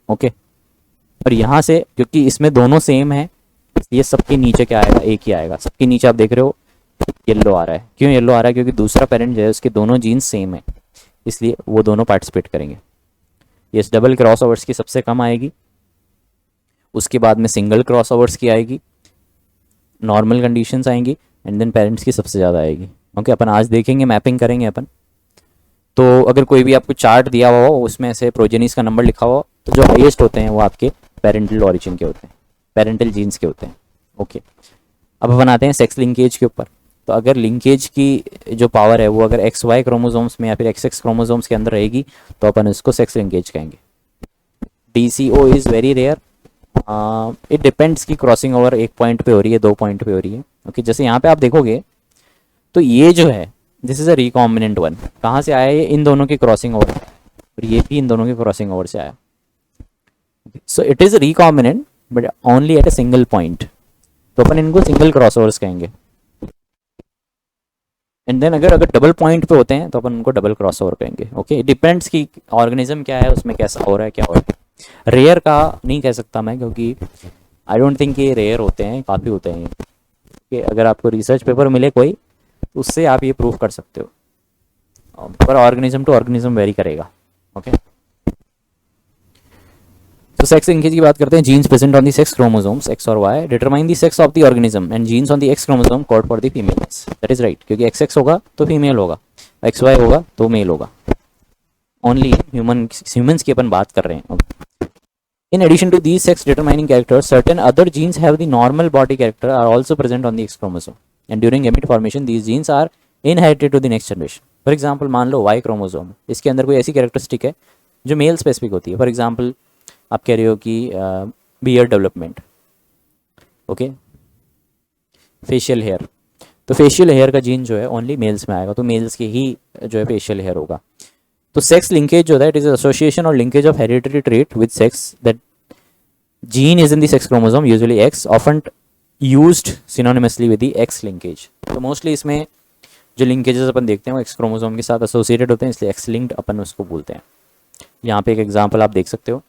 ओके, और यहाँ से क्योंकि इसमें दोनों सेम है, ये सबके नीचे क्या आएगा, एक ही आएगा। सबके नीचे आप देख रहे हो येलो आ रहा है। क्यों येलो आ रहा है? क्योंकि दूसरा पेरेंट जो है उसके दोनों जीन्स सेम है, इसलिए वो दोनों पार्टिसिपेट करेंगे। ये डबल क्रॉसओवर्स की सबसे कम आएगी, उसके बाद में सिंगल क्रॉसओवर्स की आएगी, नॉर्मल कंडीशंस आएंगी, एंड देन पेरेंट्स की सबसे ज़्यादा आएगी। ओके, अपन आज देखेंगे, मैपिंग करेंगे अपन। तो अगर कोई भी आपको चार्ट दिया हुआ हो, उसमें से प्रोजेनीज का नंबर लिखा हुआ, तो जो हाईएस्ट होते हैं वो आपके पेरेंटल ऑरिजिन के होते हैं, पेरेंटल जीन्स के होते हैं। ओके, अब अपन आते हैं सेक्स लिंकेज के ऊपर। तो अगर लिंकेज की जो पावर है वो अगर एक्स वाई क्रोमोसोम्स में या फिर एक्स एक्स क्रोमोसोम्स के अंदर रहेगी, तो अपन इसको सेक्स लिंकेज कहेंगे। DCO is very rare, it depends कि क्रॉसिंग ओवर एक पॉइंट पे हो रही है, 2 पॉइंट पे हो रही है। ओके, जैसे यहाँ पे आप देखोगे तो ये जो है this is a recombinant one. कहाँ से आया ये? इन दोनों की क्रॉसिंग ओवर, और ये भी इन दोनों की क्रॉसिंग ओवर से आया। So it is recombinant but only at a single point, तो अपन इनको सिंगल क्रॉसओवर्स कहेंगे। एंड देन अगर डबल पॉइंट पे होते हैं तो अपन उनको डबल क्रॉसओवर कहेंगे। ओके, डिपेंड्स कि ऑर्गेनिज्म क्या है, उसमें कैसा हो रहा है, क्या हो रहा है। रेयर का नहीं कह सकता मैं, क्योंकि आई डोंट थिंक ये रेयर होते हैं, काफ़ी होते हैं कि अगर आपको रिसर्च पेपर मिले कोई, तो उससे आप ये प्रूव कर सकते हो, पर ऑर्गेनिज्म टू ऑर्गेनिज्म वेरी करेगा। ओके, तो सेक्स लिंकेज की बात करते हैं। Genes present on the sex chromosomes X और Y determine the sex of the organism, and genes on the X chromosome code for the females. That is right, क्योंकि XX होगा तो female होगा, XY होगा तो मेल होगा। Only humans की अपन बात कर रहे हैं। In addition to these sex determining characters, certain other genes have the normal body character are also present on the X chromosome, and during gamete formation these genes are inherited to the next generation. For example, मान लो Y chromosome, इसके अंदर कोई ऐसी characteristic है जो mail specific होती है। For example आप कह रहे हो कि beard development, okay, facial hair, तो फेशियल हेयर का जीन जो है ओनली मेल्स में आएगा, तो मेल्स के ही जो है फेशियल हेयर होगा। तो सेक्स लिंकेज जो है इट इज एसोसिएशन और linkage of hereditary trait with sex that gene is in the sex chromosome usually X, often used synonymously with the X linkage. तो मोस्टली इसमें जो लिंकेजेस अपन देखते हैं वो X क्रोमोसोम के साथ एसोसिएटेड होते हैं, इसलिए X लिंक्ड अपन उसको बोलते हैं। यहाँ पे एक एग्जांपल आप देख सकते हो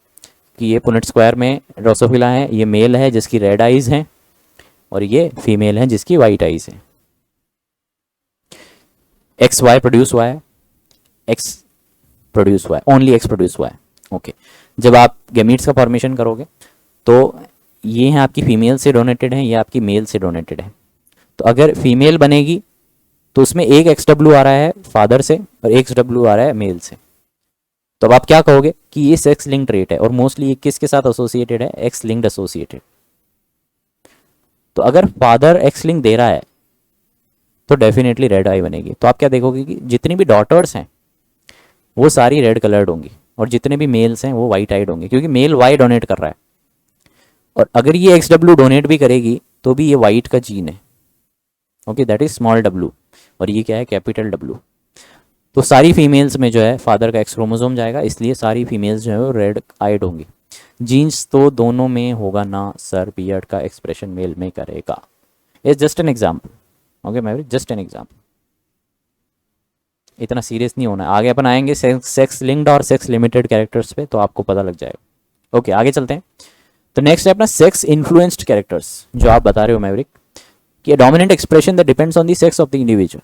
कि ये पुनेट स्क्वायर में ड्रोसोफिला है, ये मेल है जिसकी रेड आइज हैं, और ये फीमेल है जिसकी वाइट आइज हैं। XY प्रोड्यूस हुआ है, X प्रोड्यूस हुआ है, ओनली X प्रोड्यूस हुआ है। ओके, जब आप गैमीट्स का फॉर्मेशन करोगे तो ये हैं आपकी फीमेल से डोनेटेड हैं, ये आपकी मेल से डोनेटेड है। तो अगर फीमेल बनेगी तो उसमें एक XW आ रहा है फादर से और एक XW आ रहा है मेल से। तो अब आप क्या कहोगे कि ये सेक्स लिंक्ड ट्रेट है, और मोस्टली ये किसके साथ एसोसिएटेड है? X linked associated. तो अगर फादर X लिंक दे रहा है तो डेफिनेटली रेड आई बनेगी। तो आप क्या देखोगे कि जितनी भी डॉटर्स हैं वो सारी रेड कलर्ड होंगी, और जितने भी मेल्स हैं वो वाइट आइड होंगे, क्योंकि मेल Y डोनेट कर रहा है। और अगर ये XW डोनेट भी करेगी तो भी ये वाइट का जीन है। Okay, that is small w, और ये क्या है? Capital W। तो सारी फीमेल्स में जो है फादर का X क्रोमोसोम जाएगा, इसलिए सारी फीमेल्स जो है वो रेड आइड होंगी। जीन्स तो दोनों में होगा ना सर, बियर्ड का एक्सप्रेशन मेल में करेगा। It's just an example. Okay Maverick, just an example, इतना सीरियस नहीं होना है। आगे अपन आएंगे सेक्स लिंक्ड और सेक्स लिमिटेड कैरेक्टर्स पे, तो आपको पता लग जाएगा। ओके, आगे चलते हैं। तो नेक्स्ट है अपना सेक्स इन्फ्लुएंस्ड कैरेक्टर्स, जो आप बता रहे हो मैवरिक कि dominant expression that depends on the sex of the individual,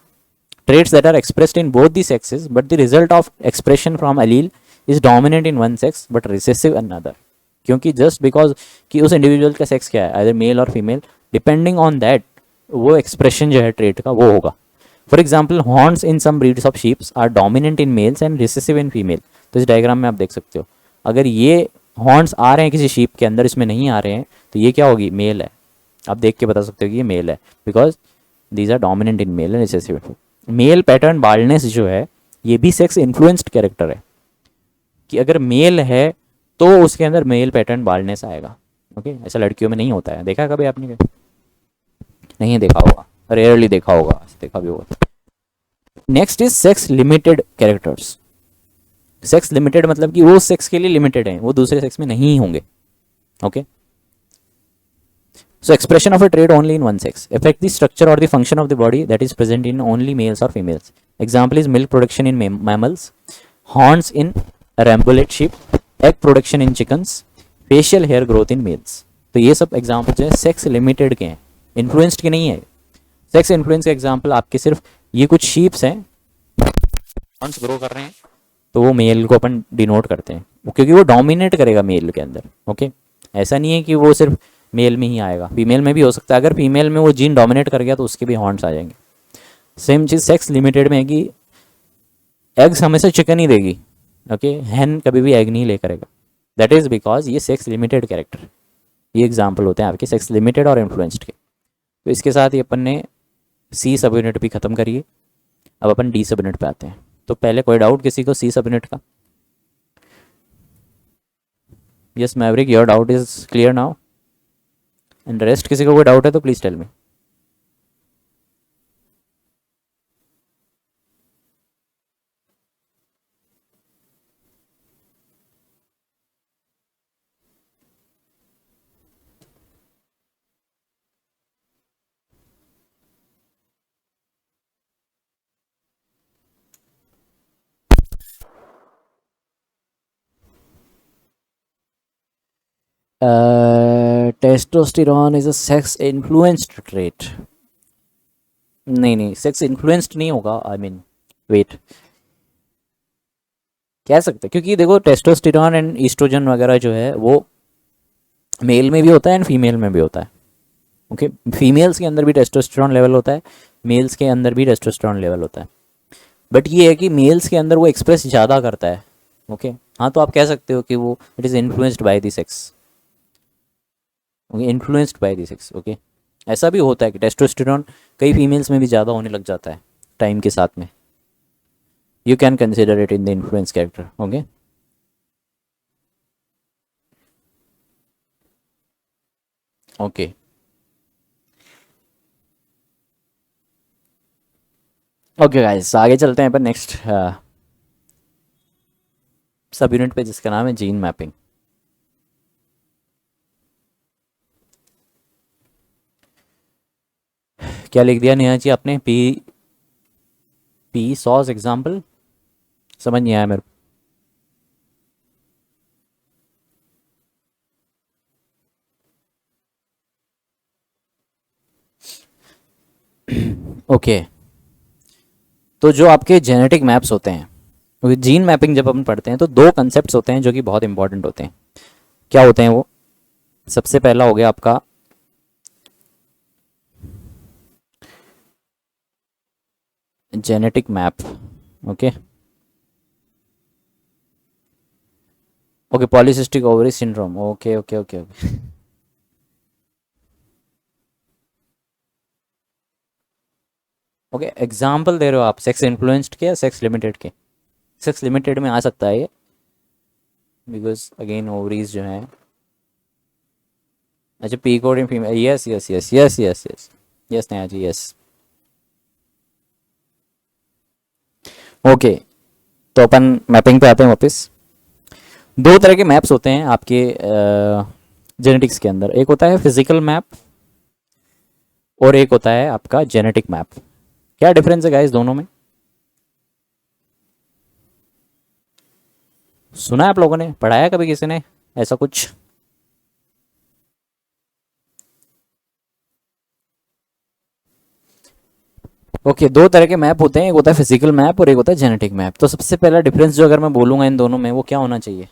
traits that are expressed in both the sexes but the result of expression from allele is dominant in one sex but recessive in another। क्योंकि just because कि उस individual का sex क्या है, either male और female, depending on that वो expression जो है ट्रेट का वो होगा। For example, horns in some breeds of sheeps are dominant in males and recessive in female. तो इस डायग्राम में आप देख सकते हो, अगर ये हॉर्न्स आ रहे हैं किसी शीप के अंदर, इसमें नहीं आ रहे हैं, तो ये क्या होगी? मेल है। आप देख के बता सकते हो कि ये मेल है, because these are dominant in male and recessive male pattern baldness जो है ये भी सेक्स इन्फ्लुएंस्ड कैरेक्टर है, कि अगर मेल है तो उसके अंदर मेल पैटर्न बाल्डनेस आएगा। ओके, ऐसा लड़कियों में नहीं होता है, देखा है कभी आपने? नहीं देखा होगा, रेयरली देखा होगा, देखा भी होगा। Next is sex limited characters. Sex limited मतलब कि वो सेक्स के लिए लिमिटेड है, वो दूसरे सेक्स में नहीं होंगे। Okay, so expression of a trait only in one sex affect the structure or the function of the body that is present in only males or females. Example is milk production in mammals, horns in rambulet sheep, egg production in chickens, facial hair growth in males. तो ये सब example जो है sex limited के हैं, influenced के नहीं है। सेक्स इन्फ्लुएंस के एग्जाम्पल आपके सिर्फ ये कुछ शीप्स हैं, हॉर्न्स ग्रो कर रहे हैं, तो वो मेल को अपन डिनोट करते हैं, क्योंकि वो डोमिनेट करेगा मेल के अंदर। ओके, ऐसा नहीं है कि वो सिर्फ मेल में ही आएगा, फीमेल में भी हो सकता है। अगर फीमेल में वो जीन डोमिनेट कर गया तो उसके भी हॉर्न्स आ जाएंगे। सेम चीज़ सेक्स लिमिटेड में है कि एग्स हमेशा चिकन ही देगी। ओके, हैन कभी भी एग नहीं ले करेगा। दैट इज बिकॉज ये सेक्स लिमिटेड कैरेक्टर, ये एग्जाम्पल होते हैं आपके सेक्स लिमिटेड और इन्फ्लुएंस्ड के। तो इसके साथ ही अपन ने सी सब यूनिट भी खत्म करिए, अब अपन डी सब यूनिट पे आते हैं। तो पहले कोई डाउट किसी को सी सब यूनिट का? Yes Maverick, your doubt is clear now, and rest किसी को कोई डाउट है तो please tell me. Testosterone is a sex influenced trait. नहीं नहीं, सेक्स इन्फ्लुएंस्ड नहीं होगा, आई मीन वेट, कह सकते हैं, क्योंकि देखो टेस्टोस्टेरॉन एंड ईस्ट्रोजन वगैरह जो है वो मेल में भी होता है एंड फीमेल में भी होता है। ओके, फीमेल्स के अंदर भी टेस्टोस्टेरॉन लेवल होता है, मेल्स के अंदर भी टेस्टोस्टेरॉन लेवल होता है, बट ये है कि मेल्स के अंदर वो एक्सप्रेस ज़्यादा करता है। ओके, हाँ, तो आप कह सकते हो कि वो it is influenced by the sex. Okay, influenced by the sex. Okay, ऐसा भी होता है कि टेस्टोस्टेरॉन कई फीमेल्स में भी ज़्यादा होने लग जाता है टाइम के साथ में। You can consider it in the influence character. Okay, okay, okay guys, आगे चलते हैं अपन नेक्स्ट सब यूनिट पे, जिसका नाम है जीन मैपिंग। क्या लिख दिया नेहा जी आपने? पी पी सॉस एग्जाम्पल, समझ नहीं आया मेरे को। ओके, तो जो आपके जेनेटिक मैप्स होते हैं, क्योंकि जीन मैपिंग जब अपन पढ़ते हैं तो दो कंसेप्ट होते हैं जो कि बहुत इंपॉर्टेंट होते हैं। क्या होते हैं वो? सबसे पहला हो गया आपका genetic map. Okay, okay, polycystic ovary syndrome. Okay okay okay okay, okay, example दे रहे हो आप सेक्स इन्फ्लुएंस्ड के या सेक्स लिमिटेड के? सेक्स लिमिटेड में आ सकता है ये, बिकॉज अगेन ओवरीज जो है। अच्छा, P code in female, yes yes yes yes yes yes yes Neha ji, yes. Okay, तो अपन मैपिंग पे आते हैं वापस। दो तरह के मैप्स होते हैं आपके जेनेटिक्स के अंदर, एक होता है फिजिकल मैप और एक होता है आपका जेनेटिक मैप। क्या डिफरेंस है गाइस दोनों में? सुना है आप लोगों ने, पढ़ाया कभी किसी ने ऐसा कुछ? ओके, दो तरह के मैप होते हैं, एक होता है फिजिकल मैप और एक होता है जेनेटिक मैप। तो सबसे पहला डिफरेंस जो अगर मैं बोलूंगा इन दोनों में, वो क्या होना चाहिए?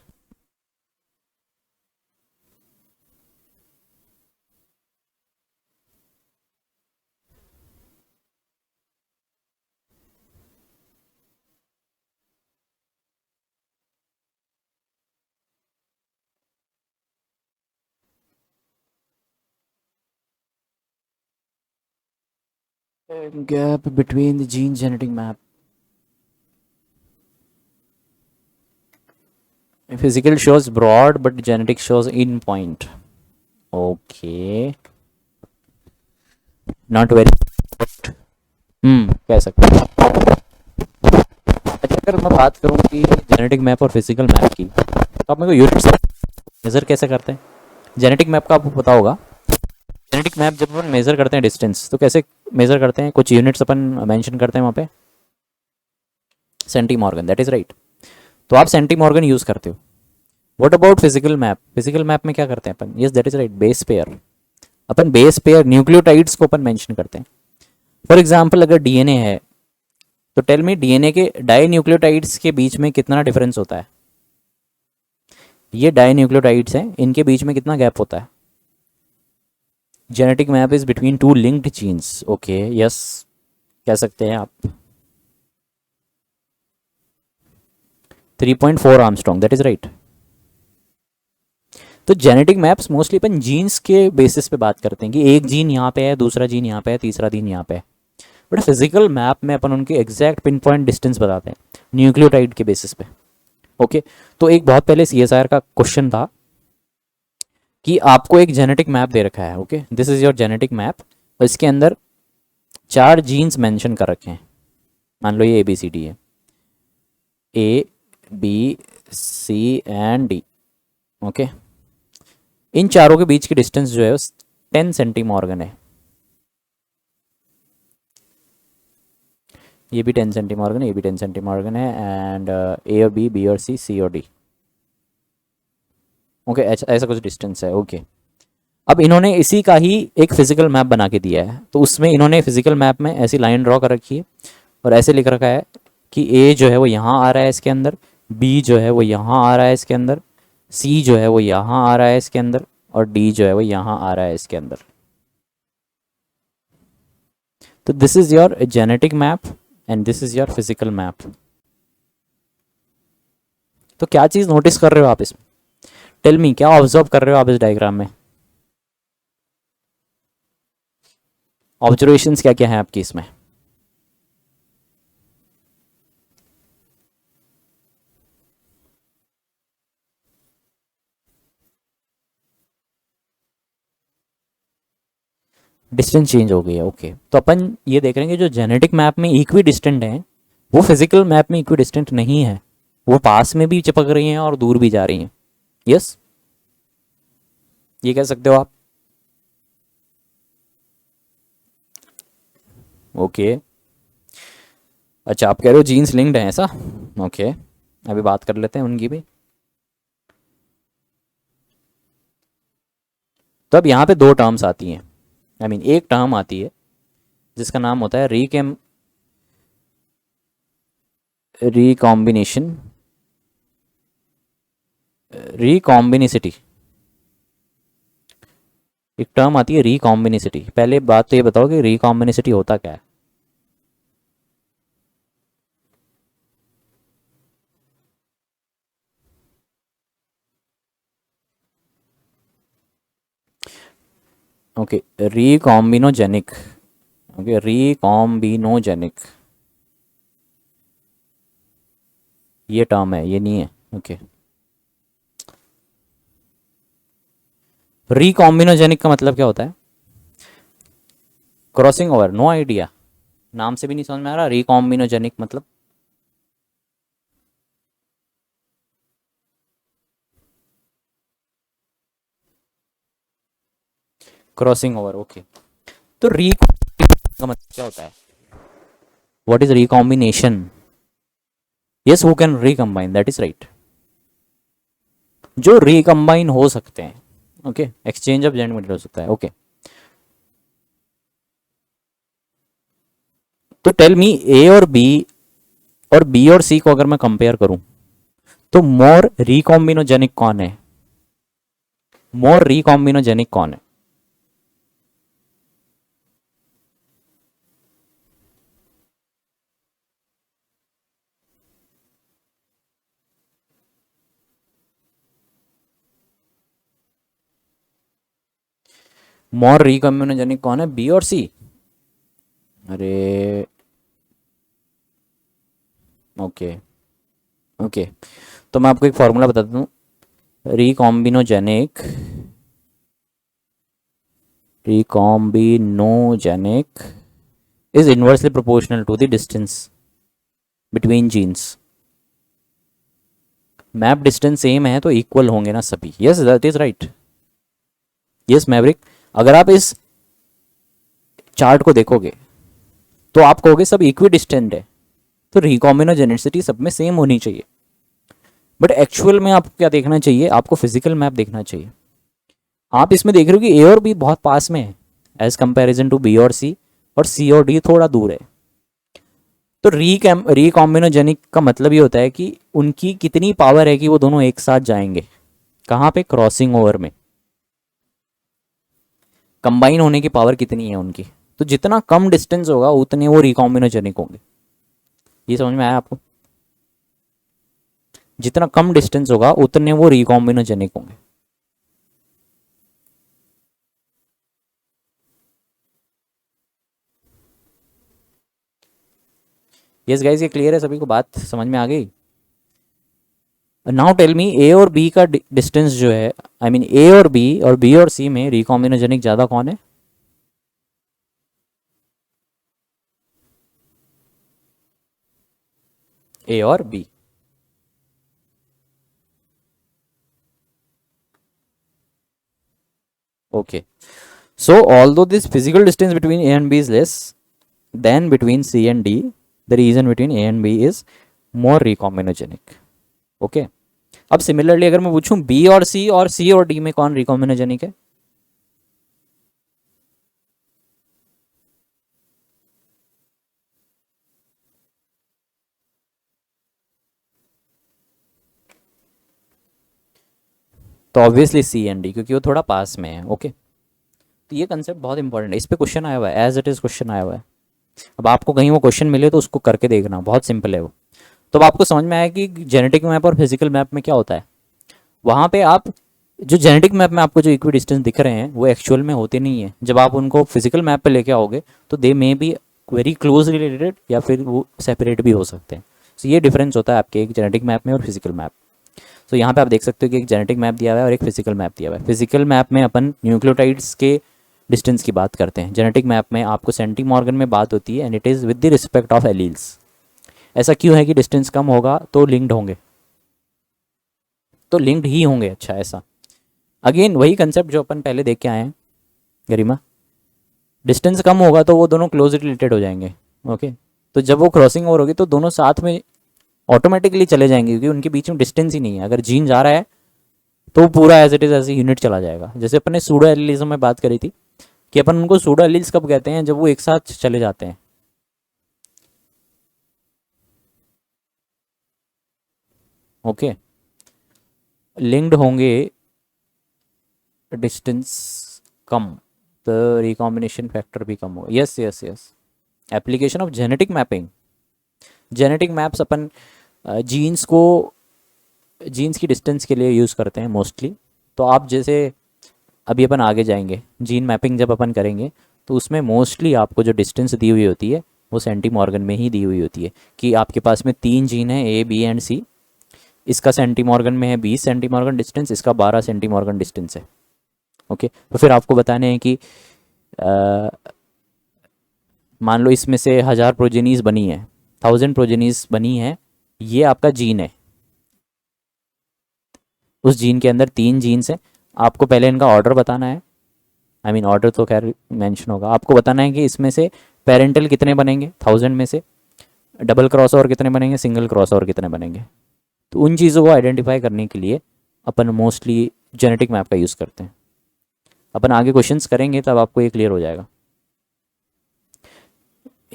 gap between the gene genetic map. Physical shows broad, but genetic shows in point. Okay, not very. कह सकते हैं. अच्छा, अगर मैं बात करूँ कि जेनेटिक मैप और फिजिकल मैप की, तो आप मेरे को यूनिट्स मेज़र कैसे करते हैं? जेनेटिक मैप का आपको पता होगा. जेनेटिक मैप जब अपन मेज़र करते हैं डिस्टेंस, तो कैसे मेज़र करते हैं? कुछ यूनिट्स अपन मेंशन करते हैं वहाँ पे. Centimorgan, that is right. तो आप सेंटीमॉर्गन यूज़ करते हो. What about physical map? Physical map में क्या करते हैं अपन? Yes, that is right, base pair. अपन बेस पेयर न्यूक्लियोटाइड्स को अपन मेंशन करते हैं. फॉर एग्जाम्पल, अगर डीएनए है, तो टेल मी डीएनए के डाई न्यूक्लियोटाइड्स के बीच में कितना डिफरेंस होता है? ये डाई न्यूक्लियोटाइड्स हैं, इनके बीच में कितना गैप होता है? Genetic map is between two linked genes. Okay, yes, कह सकते हैं आप. 3.4 आर्मस्ट्रॉन्ग, दैट इज राइट. तो जेनेटिक मैप्स मोस्टली अपन जीन्स के बेसिस पे बात करते हैं कि एक जीन यहाँ पे है, दूसरा जीन यहाँ पे है, तीसरा जीन यहाँ पे है. बट फिजिकल मैप में अपन उनके एग्जैक्ट पिन पॉइंट डिस्टेंस बताते हैं न्यूक्लियोटाइड के बेसिस पे. ओके, तो एक बहुत पहले सीएसआईआर का क्वेश्चन था कि आपको एक जेनेटिक मैप दे रखा है. Okay, this is your genetic map, और इसके अंदर 4 जीन्स मेंशन कर रखे हैं. मान लो ये ABCD है, ABCD. ओके, इन चारों के बीच की डिस्टेंस जो है 10 सेंटीमॉर्गन है. ये भी 10 सेंटीमॉर्गन है, ये भी 10 सेंटीमॉर्गन है, एंड A और B, B और C, C और D. ओके, ऐसा कुछ डिस्टेंस है. ओके, अब इन्होंने इसी का ही एक फिजिकल मैप बना के दिया है. तो उसमें इन्होंने फिजिकल मैप में ऐसी लाइन ड्रॉ कर रखी है और ऐसे लिख रखा है कि A जो है वो यहाँ आ रहा है इसके अंदर, B जो है वो यहाँ आ रहा है इसके अंदर, C जो है वो यहाँ आ रहा है इसके अंदर, और D जो है वो यहाँ आ रहा है इसके अंदर. तो this is your genetic map and this is your physical map. तो क्या चीज़ नोटिस कर रहे हो आप इसमें? टेल मी, क्या ऑब्जर्व कर रहे हो आप इस डायग्राम में? ऑब्जर्वेशंस क्या क्या है आपकी इसमें? डिस्टेंस चेंज हो गई है. ओके, तो अपन ये देख रहे हैं कि जो जेनेटिक मैप में इक्वी डिस्टेंट है, वो फिजिकल मैप में इक्वी डिस्टेंट नहीं है. वो पास में भी चिपक रही हैं और दूर भी जा रही हैं. यस, ये कह सकते हो आप. ओके, अच्छा, आप कह रहे हो जीन्स लिंक्ड हैं, ऐसा? ओके, अभी बात कर लेते हैं उनकी भी. तो अब यहाँ पे 2 टर्म्स आती हैं. आई मीन एक टर्म आती है जिसका नाम होता है रिकॉम्बिनेशन, रिकॉम्बिनिसिटी. एक टर्म आती है रिकॉम्बिनिसिटी. पहले बात तो ये बताओ कि रिकॉम्बिनिसिटी होता क्या है? ओके, रिकॉम्बिनोजेनिक. ओके, रिकॉम्बिनोजेनिक ये टर्म है, ये नहीं है. ओके, रिकॉम्बिनोजेनिक का मतलब क्या होता है? Crossing over, no idea. नाम से भी नहीं समझ में आ रहा. रिकॉम्बिनोजेनिक मतलब क्रॉसिंग ओवर. ओके, तो री का मतलब क्या होता है? What is recombination? Yes, who can recombine, that is right. जो रिकम्बाइन हो सकते हैं. Okay, exchange of genetic material हो सकता है. ओके, तो टेल मी, ए और बी और सी को अगर मैं कंपेयर करूं, तो मोर रिकॉम्बिनोजेनिक कौन है? मोर रिकॉम्बिनोजेनिक कौन है? मोर रिकॉम्बिनोजेनिक कौन है, बी और सी? अरे ओके ओके, तो मैं आपको एक फार्मूला बताता हूँ। Recombinogenic recombinogenic is inversely proportional to the distance between genes. Map distance same है तो इक्वल होंगे ना सभी। Yes that is right. Yes Maverick, अगर आप इस चार्ट को देखोगे तो आप कहोगे सब इक्वी डिस्टेंट है, तो रिकॉम्बिनोजेनिसिटी सब में सेम होनी चाहिए। बट एक्चुअल में आपको क्या देखना चाहिए, आपको फिजिकल मैप देखना चाहिए। आप इसमें देख रहे हो कि ए और बी बहुत पास में है एज कंपैरिजन टू बी और सी, और सी और डी थोड़ा दूर है। तो रिकॉम्बिनोजेनिक का मतलब ये होता है कि उनकी कितनी पावर है कि वो दोनों एक साथ जाएंगे। कहाँ पे, क्रॉसिंग ओवर में। कंबाइन होने की पावर कितनी है उनकी। तो जितना कम डिस्टेंस होगा उतने वो रिकॉम्बिनोजेनिक होंगे। ये समझ में आया आपको? जितना कम डिस्टेंस होगा उतने वो रिकॉम्बिनोजेनिक होंगे। यस गाइस, ये क्लियर है सभी को, बात समझ में आ गई? नाउ टेल मी, ए और बी का डिस्टेंस जो है, आई मीन ए और बी और सी में रिकॉम्बिनोजेनिक ज्यादा कौन है? ए और B. Okay, so although this physical distance between A and B is less than between C and D, the region between A and B is more recombinogenic. Okay, अब similarly अगर मैं पूछूं B और C और D में कौन रिकॉम्बिनोजेनिक है? तो ऑब्वियसली C एंड D, क्योंकि वो थोड़ा पास में है। ओके, तो ये कंसेप्ट बहुत इंपॉर्टेंट है, इस पे क्वेश्चन आया हुआ है, एज इट इज क्वेश्चन आया हुआ है। अब आपको कहीं वो क्वेश्चन मिले तो उसको करके देखना, बहुत सिंपल है वो। तो अब आपको समझ में आया कि जेनेटिक मैप और फिजिकल मैप में क्या होता है। वहाँ पे आप जो जेनेटिक मैप में आपको जो इक्वी डिस्टेंस दिख रहे हैं वो एक्चुअल में होते नहीं है। जब आप उनको फिजिकल मैप पे लेके आओगे तो they may be very close related, या फिर वो सेपरेट भी हो सकते हैं। तो ये डिफरेंस होता है आपके एक जेनेटिक मैप में और फिजिकल मैप। तो यहाँ पे आप देख सकते हो कि एक जेनेटिक मैप दिया हुआ है और एक फिजिकल मैप दिया हुआ है। फिजिकल मैप में अपन न्यूक्लियोटाइड्स के डिस्टेंस की बात करते हैं, जेनेटिक मैप में आपको सेंटीमॉर्गन में बात होती है, and it is with the respect of alleles. ऐसा क्यों है कि डिस्टेंस कम होगा तो लिंक्ड होंगे, तो लिंक्ड ही होंगे। अच्छा, ऐसा अगेन वही कंसेप्ट जो अपन पहले देख के आए हैं गरिमा, डिस्टेंस कम होगा तो वो दोनों क्लोज रिलेटेड हो जाएंगे। ओके, तो जब वो क्रॉसिंग ओवर होगी तो दोनों साथ में ऑटोमेटिकली चले जाएंगे, क्योंकि उनके बीच में डिस्टेंस ही नहीं है। अगर जीन जा रहा है तो वो पूरा एज इट इज ऐसे यूनिट चला जाएगा। जैसे अपन ने सूडो एलिलिज्म में बात करी थी कि अपन उनको सूडो एलिल्स कब कहते हैं, जब वो एक साथ चले जाते हैं। ओके, लिंक्ड होंगे, डिस्टेंस कम, तो रिकॉम्बिनेशन फैक्टर भी कम होगा। Yes yes yes, application of genetic mapping. Genetic maps अपन जीन्स को, जीन्स की डिस्टेंस के लिए यूज़ करते हैं मोस्टली। तो आप जैसे अभी अपन आगे जाएंगे, जीन मैपिंग जब अपन करेंगे तो उसमें मोस्टली आपको जो डिस्टेंस दी हुई होती है वो सेंटीमॉर्गन में ही दी हुई होती है, कि आपके पास में 3 जीन है ए बी एंड सी। इसका सेंटीमॉर्गन में है 20 सेंटीमॉर्गन डिस्टेंस, इसका 12 सेंटीमॉर्गन डिस्टेंस है। ओके, तो फिर आपको बताने हैं कि मान लो इसमें से 1000 प्रोजेनीज बनी है, 1000 प्रोजेनीज बनी है, ये आपका जीन है। उस जीन के अंदर 3 जीन्स हैं, आपको पहले इनका ऑर्डर बताना है। आई मीन ऑर्डर तो खैर मेंशन होगा, आपको बताना है कि इसमें से पेरेंटल कितने बनेंगे 1000 में से, डबल क्रॉस ओवर कितने बनेंगे, सिंगल क्रॉस ओवर कितने बनेंगे। तो उन चीज़ों को आइडेंटिफाई करने के लिए अपन मोस्टली जेनेटिक मैप का यूज़ करते हैं। अपन आगे क्वेश्चंस करेंगे तब आपको ये क्लियर हो जाएगा।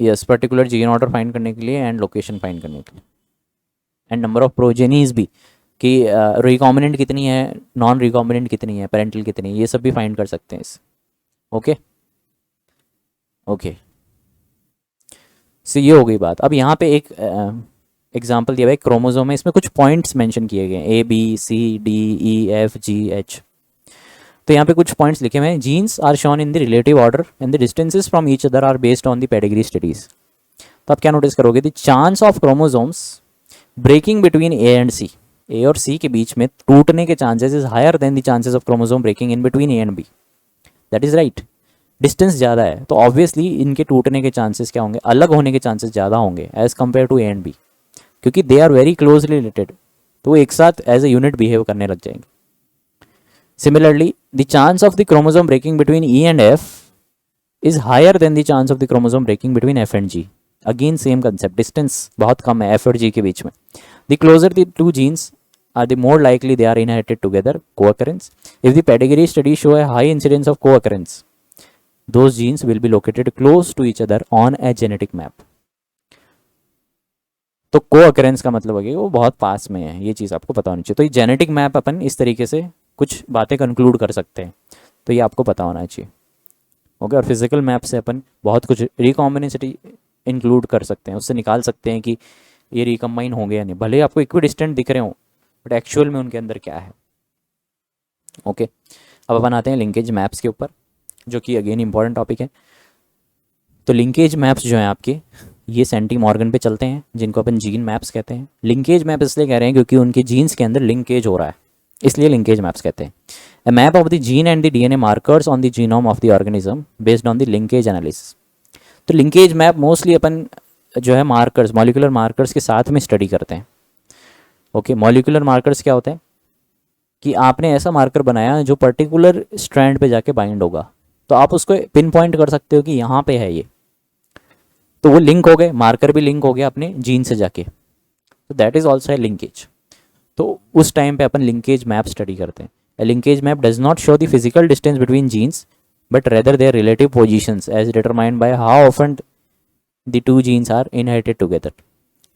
Yes, particular gene order find करने के लिए एंड लोकेशन फाइंड करने के लिए, एंड नंबर ऑफ प्रोजेनीज भी, कि रिकॉम्बिनेंट कितनी है, नॉन रिकॉम्बिनेंट कितनी है, पेरेंटल कितनी है, ये सब भी फाइंड कर सकते हैं इस। ओके ओके, सो ये हो गई बात। अब यहाँ पे एक एग्जांपल दिया हुआ है, क्रोमोसोम है, इसमें कुछ पॉइंट्स मेंशन किए गए हैं, A B C D E F G H. तो यहाँ पे कुछ पॉइंट्स लिखे हुए हैं। Genes are shown in the relative order and the distances from each other are based on the pedigree studies. तो आप क्या नोटिस करोगे, the chance of chromosomes breaking between A and C, A और C के बीच में टूटने के chances is higher than the chances of chromosome breaking in between A and B. That is right. Distance ज़्यादा है तो ऑब्वियसली इनके टूटने के चांसेस क्या होंगे, अलग होने के चांसेस ज़्यादा होंगे as compare to A and B, क्योंकि they are very closely related, तो वो एक साथ एज ए यूनिट बिहेव करने लग जाएंगे। Similarly the chance of the chromosome breaking between E and F is higher than the chance of the chromosome breaking between F and G. Again same concept, distance बहुत कम है F और G के बीच में। The closer the two genes are the more likely they are inherited together, co-occurrence. If the pedigree studies show a high incidence of co-occurrence, those genes will be located close to each other on a genetic map. तो co-occurrence का मतलब है कि वो बहुत पास में है, ये चीज़ आपको पता होनी चाहिए। तो ये जेनेटिक मैप अपन इस तरीके से कुछ बातें कंक्लूड कर सकते हैं, तो ये आपको पता होना चाहिए। ओके, और फिजिकल मैप से अपन बहुत कुछ रिकॉम्बिनेसिटी इंक्लूड कर सकते हैं, उससे निकाल सकते हैं कि ये रिकम्बाइन होंगे या नहीं, भले आपको इक्विडिस्टेंट दिख रहे हो बट एक्चुअल में उनके अंदर क्या है। ओके, अब अपन आते हैं लिंकेज मैप्स के ऊपर, जो कि अगेन इंपॉर्टेंट टॉपिक है। तो लिंकेज मैप्स जो हैं आपके, ये सेंटी मॉर्गन पे चलते हैं, जिनको अपन जीन मैप्स कहते हैं। लिंकेज मैप इसलिए कह रहे हैं क्योंकि उनके जीन्स के अंदर लिंकेज हो रहा है, इसलिए लिंकेज मैप्स कहते हैं। A map of the gene and the DNA markers on the genome of the organism based on the linkage analysis. तो लिंकेज मैप मोस्टली अपन जो है मार्कर्स, मॉलिक्यूलर मार्कर्स के साथ में स्टडी करते हैं। ओके, मॉलिक्यूलर मार्कर्स क्या होते हैं कि आपने ऐसा मार्कर बनाया जो पर्टिकुलर स्ट्रैंड पे जाके बाइंड होगा, तो आप उसको पिन पॉइंट कर सकते हो कि यहाँ पे है ये, तो वो लिंक हो गए, मार्कर भी लिंक हो गया अपने जीन से जाके, तो that is also a linkage. तो उस टाइम पे अपन लिंकेज मैप स्टडी करते हैं। A linkage map does not show the physical distance between genes but rather their relative positions as determined by how often the two genes are inherited together.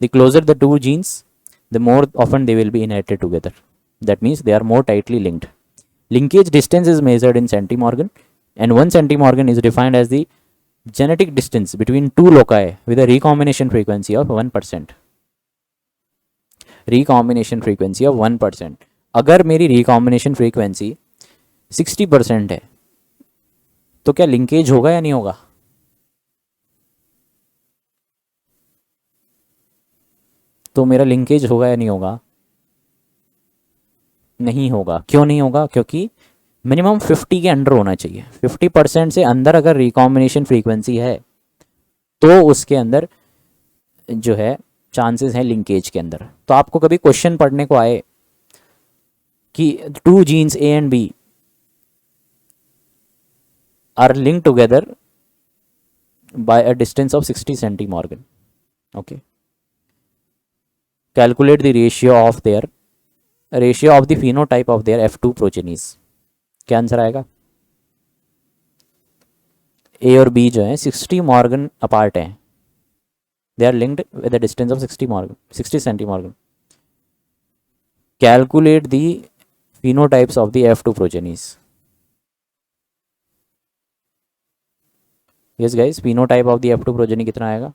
The closer the two genes, the more often they will be inherited together. That means they are more tightly linked. Linkage distance is measured in centimorgan, and 1 centimorgan is defined as the genetic distance between two loci with a recombination frequency of 1%. Recombination frequency of 1%. अगर मेरी recombination frequency 60% है तो क्या linkage होगा या नहीं होगा? तो मेरा लिंकेज होगा या नहीं होगा? नहीं होगा। क्यों नहीं होगा? क्योंकि मिनिमम 50 के अंडर होना चाहिए। 50% से अंदर अगर रिकॉम्बिनेशन फ्रीक्वेंसी है तो उसके अंदर जो है चांसेस हैं लिंकेज के अंदर। तो आपको कभी क्वेश्चन पढ़ने को आए कि two genes A and B are link together by a distance of 60 centimorgan, okay, calculate the ratio of the phenotype of their F2 progenies। क्या आंसर आएगा? ए और बी जो है 60 मॉर्गन अपार्ट हैं, they are linked with the distance of 60 centimorgan. Calculate the phenotypes of the F2 progenies। yes guys, phenotype of the F2 progeny कितना आएगा?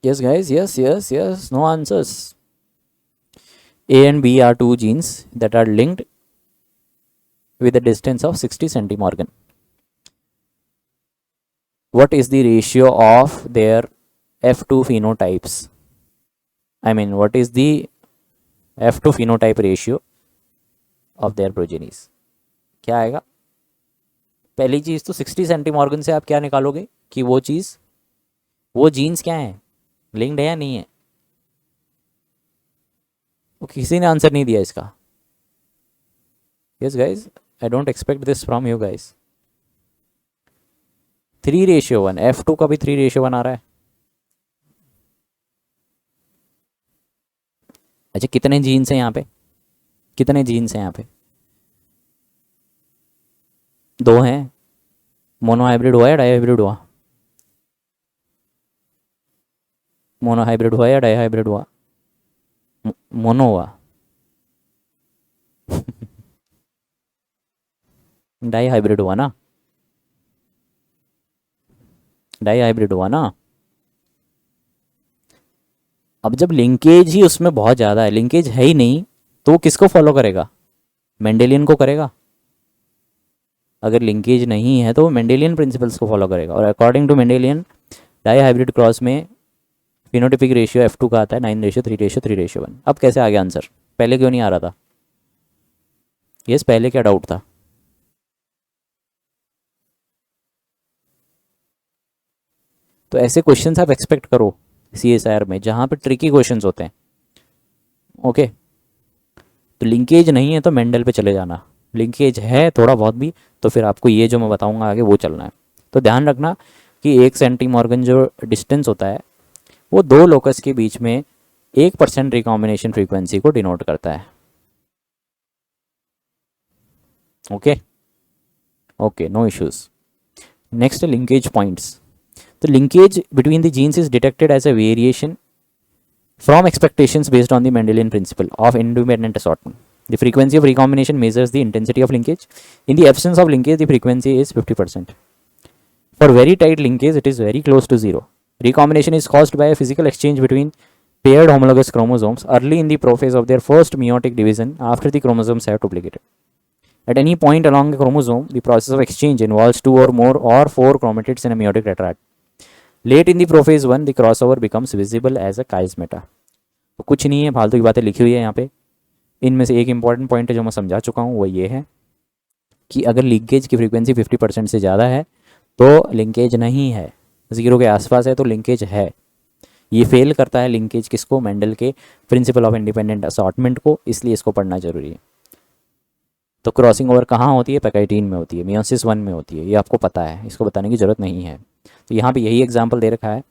Yes guys, yes, no answers. A and B are two genes that are linked with a distance of 60 centimorgan. What is the ratio of their F2 phenotypes? I mean, what is the F2 phenotype ratio of their progenies? क्या आएगा? पहली चीज़ तो 60 सेंटीमॉर्गन से आप क्या निकालोगे कि वो चीज़, वो जीन्स क्या है, लिंक्ड है या नहीं है? वो किसी ने आंसर नहीं दिया इसका। Yes guys, I don't expect this from you guys. 3:1, F2 का भी 3:1 आ रहा है। अच्छा, कितने जीन्स हैं यहाँ पे? कितने जीन्स हैं यहाँ पे? 2 हैं। मोनो हाइब्रिड हुआ या डाई हाइब्रिड हुआ? मोनो हाइब्रिड हुआ या डाई हाइब्रिड हुआ? मोनो हुआ। डाई हाइब्रिड हुआ ना, डाई हाइब्रिड हुआ ना। अब जब लिंकेज ही उसमें बहुत ज़्यादा है, लिंकेज है ही नहीं, तो वो किसको फॉलो करेगा? मेंडेलियन को करेगा। अगर लिंकेज नहीं है तो वो मेंडेलियन प्रिंसिपल्स को फॉलो करेगा। और according to Mendelian, dihybrid cross में फिनोटिपिक रेशियो F2 का आता है 9:3:3:1। अब कैसे आ गया आंसर? पहले क्यों नहीं आ रहा था? यस, पहले क्या डाउट था? तो ऐसे क्वेश्चंस आप एक्सपेक्ट करो CSIR में, जहाँ पे ट्रिकी क्वेश्चंस होते हैं। ओके, तो लिंकेज नहीं है तो मेंडल पे चले जाना, लिंकेज है थोड़ा बहुत भी तो फिर आपको ये जो मैं बताऊंगा आगे वो चलना है। तो ध्यान रखना कि 1 सेंटीमॉर्गन जो डिस्टेंस होता है वो दो लोकस के बीच में 1% रिकॉम्बिनेशन फ्रीक्वेंसी को डिनोट करता है। Okay okay, no issues. Next linkage points. तो linkage between the genes is detected as a variation from expectations based on the Mendelian principle of independent assortment. The frequency of recombination measures the intensity of linkage. In the absence of linkage, the frequency is 50%. For very tight linkage, it is very close to zero. Recombination is caused by a physical exchange between paired homologous chromosomes early in the prophase of their first meiotic division after the chromosomes have duplicated. At any point along a chromosome, the process of exchange involves 2 or more or 4 chromatids in a meiotic tetrad. Late in the prophase 1 the cross over becomes visible as a chiasmata. तो कुछ नहीं है, फालतू की बातें लिखी हुई है यहाँ पे। इनमें से एक इंपॉर्टेंट पॉइंट है जो मैं समझा चुका हूँ, वो ये है कि अगर लिंकेज की फ्रीक्वेंसी 50% से ज़्यादा है तो लिंकेज नहीं है, 0 के आसपास है तो लिंकेज है। ये फेल करता है लिंकेज किसको? मेंडल के प्रिंसिपल ऑफ इंडिपेंडेंट असॉर्टमेंट को, इसलिए इसको पढ़ना जरूरी है। तो क्रॉसिंग ओवर कहाँ होती है? पैकाइटीन में होती है, मियोसिस 1 में होती है, ये आपको पता है, इसको बताने की ज़रूरत नहीं है। तो यहाँ पे यही एग्जाम्पल दे रखा है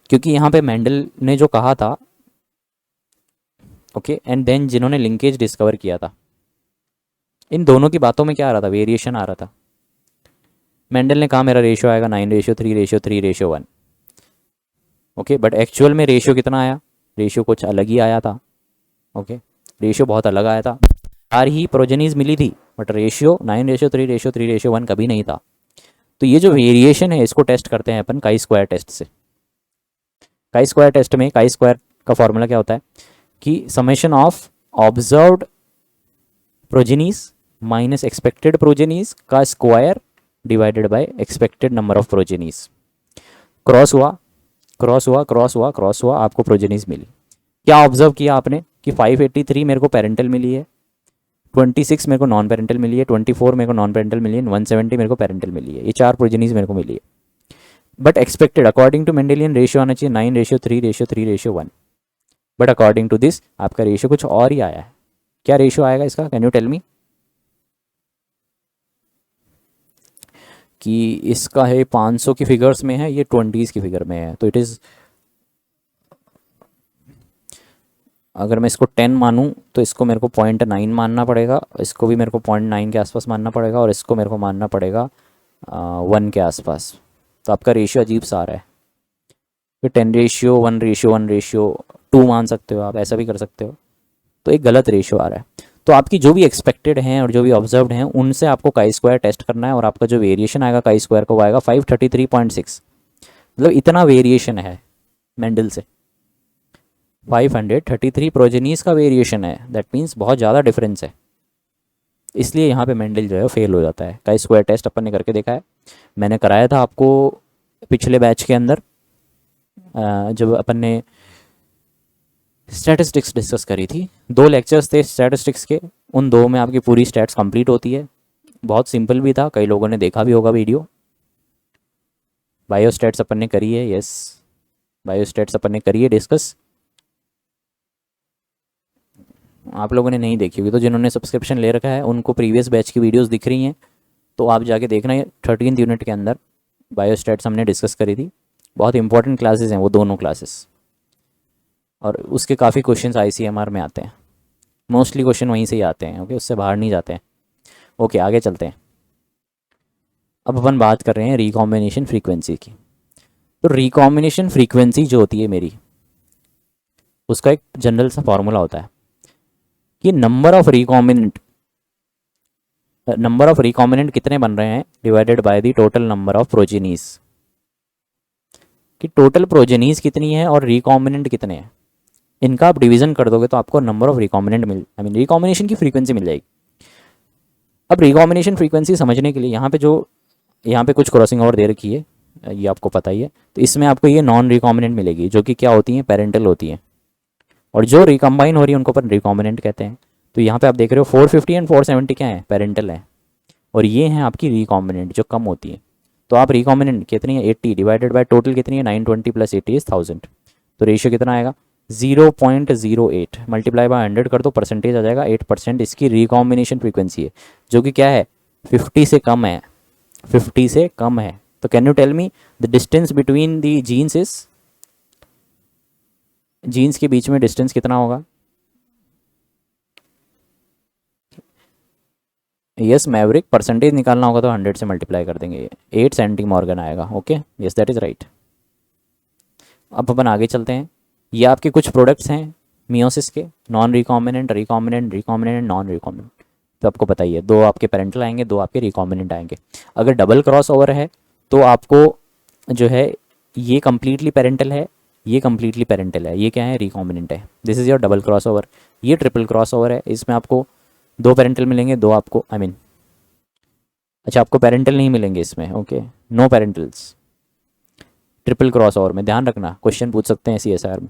क्योंकि यहाँ पे मेंडल ने जो कहा था, ओके, एंड देन जिन्होंने लिंकेज डिस्कवर किया था, इन दोनों की बातों में क्या आ रहा था? वेरिएशन आ रहा था। मेंडल ने कहा मेरा रेशियो आएगा 9:3:3:1। ओके, बट एक्चुअल में रेशियो कितना आया? रेशियो कुछ अलग ही आया था। ओके, रेशियो बहुत अलग आया था। आर ही प्रोजेनीज मिली थी बट रेशियो 9:3:3:1 कभी नहीं था। तो ये जो वेरिएशन है इसको टेस्ट करते हैं अपन काई स्क्वायर टेस्ट से। काई स्क्वायर टेस्ट में काई स्क्वायर का फॉर्मूला क्या होता है कि summation of observed progenies minus expected progenies का square divided by expected number of progenies. Cross हुआ, क्रॉस हुआ, क्रॉस हुआ, क्रॉस हुआ, आपको प्रोजेनीज मिली। क्या ऑब्जर्व किया आपने कि 583 मेरे को पेरेंटल मिली है, 26 मेरे को नॉन पेरेंटल मिली है, 24 मेरे को नॉन पेरेंटल मिली है, 170 मेरे को पेरेंटल मिली है। ये 4 प्रोजेनीज मेरे को मिली है। But expected according to Mendelian ratio आना चाहिए 9:3:3:1। बट अकॉर्डिंग टू दिस आपका रेशियो कुछ और ही आया है। क्या रेशियो आएगा इसका? Can you tell me? कि इसका है 500 की फिगर्स में है, ये 20s की फिगर में है। तो इट इज़, अगर मैं इसको 10 मानूं तो इसको मेरे को 0.9 मानना पड़ेगा, इसको भी मेरे को 0.9 के आसपास मानना पड़ेगा, और इसको मेरे को मानना पड़ेगा 1 के आसपास। तो आपका रेशियो अजीब सा आ रहा है। फिर 10:1:1:2 मान सकते हो आप, ऐसा भी कर सकते हो। तो एक गलत रेशियो आ रहा है। तो आपकी जो भी एक्सपेक्टेड हैं और जो भी ऑब्जर्व्ड हैं उनसे आपको काई स्क्वायर टेस्ट करना है, और आपका जो वेरिएशन आएगा काई स्क्वायर को आएगा 533.6। मतलब इतना वेरिएशन है मेंडल से, 533 प्रोजेनीज का वेरिएशन है। दैट मीन्स बहुत ज़्यादा डिफरेंस है। इसलिए यहाँ पे मेंडल जो है फेल हो जाता है। काई स्क्वायर टेस्ट अपन ने करके देखा है, मैंने कराया था आपको पिछले बैच के अंदर जब अपन ने स्टैटिस्टिक्स डिस्कस करी थी। 2 लेक्चर्स थे स्टैटिस्टिक्स के, उन 2 में आपकी पूरी स्टैट्स कंप्लीट होती है। बहुत सिंपल भी था, कई लोगों ने देखा भी होगा वीडियो। बायोस्टैट्स अपन ने करी है, यस, बायोस्टैट्स अपन ने करी है डिस्कस। आप लोगों ने नहीं देखी होगी तो जिन्होंने सब्सक्रिप्शन ले रखा है उनको प्रीवियस बैच की वीडियोस दिख रही हैं, तो आप जाके देखना। 13th यूनिट के अंदर बायोस्टैट्स हमने डिस्कस करी थी। बहुत इंपॉर्टेंट क्लासेस हैं वो दोनों क्लासेस, और उसके काफ़ी क्वेश्चंस ICMR में आते हैं। मोस्टली क्वेश्चन वहीं से ही आते हैं। ओके, उससे बाहर नहीं जाते हैं। ओके, आगे चलते हैं। अब अपन बात कर रहे हैं रिकॉम्बिनेशन फ्रीक्वेंसी की। तो रिकॉम्बिनेशन फ्रीक्वेंसी जो होती है मेरी, उसका एक जनरल सा फॉर्मूला होता है कि number of recombinant number of recombinant कितने बन रहे हैं divided by the total number of progenies, कि टोटल प्रोजेनीज कितनी है और रिकॉम्बिनेंट कितने हैं, इनका आप डिवीजन कर दोगे तो आपको number of recombinant I mean recombination की फ्रीक्वेंसी मिल जाएगी। अब रिकॉम्बिनेशन फ्रीक्वेंसी समझने के लिए यहाँ पे कुछ क्रॉसिंग ओवर दे रखी है, ये आपको पता ही है। तो इसमें आपको ये नॉन रिकॉम्बिनेंट मिलेगी जो कि क्या होती हैं, पेरेंटल होती हैं, और जो रिकम्बाइन हो रही है उनको अपन रिकॉम्बिनेंट कहते हैं। तो यहाँ पे आप देख रहे हो 450 एंड 470 क्या है, पेरेंटल है, और ये हैं आपकी रिकॉम्बिनेंट जो कम होती है। तो आप रिकॉम्बिनेंट कितनी है 80 डिवाइडेड बाय टोटल कितनी है 920 प्लस 80 इज 1000, तो रेशियो कितना आएगा 0.08 मल्टीप्लाई बाय 100 कर दो, परसेंटेज आ जाएगा 8%। इसकी रिकॉम्बिनेशन फ्रीक्वेंसी है जो कि क्या है 50 से कम है, 50 से कम है। तो can you tell me the distance between the genes is, genes के बीच में डिस्टेंस कितना होगा, यस मैवरिक, परसेंटेज निकालना होगा तो 100 से मल्टीप्लाई कर देंगे, 8 सेंटीमॉर्गन आएगा। Okay yes that is right. अब अपन आगे चलते हैं। ये आपके कुछ प्रोडक्ट्स हैं मियोसिस के, non recombinant, recombinant, recombinant, non recombinant. तो आपको बताइए, दो आपके पेरेंटल आएंगे, दो आपके रिकॉम्बिनेंट आएंगे। अगर डबल क्रॉस ओवर है तो आपको जो है ये कम्प्लीटली पेरेंटल है, ये कम्प्लीटली पेरेंटल है, ये क्या है रिकॉम्बिनेंट है। This is your double cross over. ये ट्रिपल क्रॉस ओवर है, इसमें आपको दो पेरेंटल मिलेंगे, दो आपको आई मीन अच्छा आपको पेरेंटल नहीं मिलेंगे इसमें, okay no parentals. Triple cross over में ध्यान रखना, क्वेश्चन पूछ सकते हैं CSR में।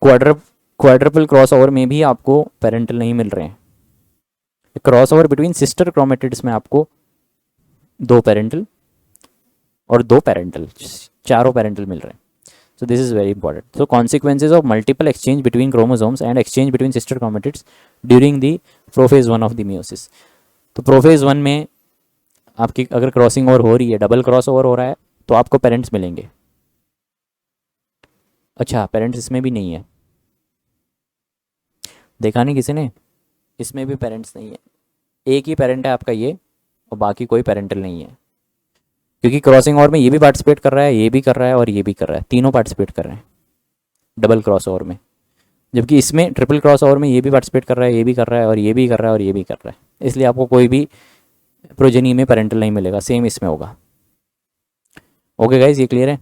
क्वाड्रपल क्रॉस ओवर में भी आपको पेरेंटल नहीं मिल रहे हैं। Cross over between sister chromatids में आपको दो पेरेंटल और दो पेरेंटल, चारों पेरेंटल मिल रहे हैं। So this is very important. So consequences of multiple exchange between chromosomes and exchange between sister chromatids during the prophase 1 of the meiosis. तो prophase 1 में आपकी अगर क्रॉसिंग ओवर हो रही है, डबल क्रॉस ओवर हो रहा है, तो आपको पेरेंट्स मिलेंगे। अच्छा पेरेंट्स इसमें भी नहीं है, देखा नहीं किसी ने, इसमें भी पेरेंट्स नहीं है, एक ही पेरेंट है आपका ये, और बाकी कोई पेरेंटल नहीं है। क्योंकि क्रॉसिंग ओवर में ये भी पार्टिसिपेट कर रहा है, ये भी कर रहा है और ये भी कर रहा है, तीनों पार्टिसिपेट कर रहे हैं डबल क्रॉस ओवर में। जबकि इसमें ट्रिपल क्रॉस ओवर में ये भी पार्टिसिपेट कर रहा है, ये भी कर रहा है और ये भी कर रहा है और ये भी कर रहा है, इसलिए आपको कोई भी प्रोजेनी में पेरेंटल नहीं मिलेगा, सेम इसमें होगा। ओके गाइज ये क्लियर है।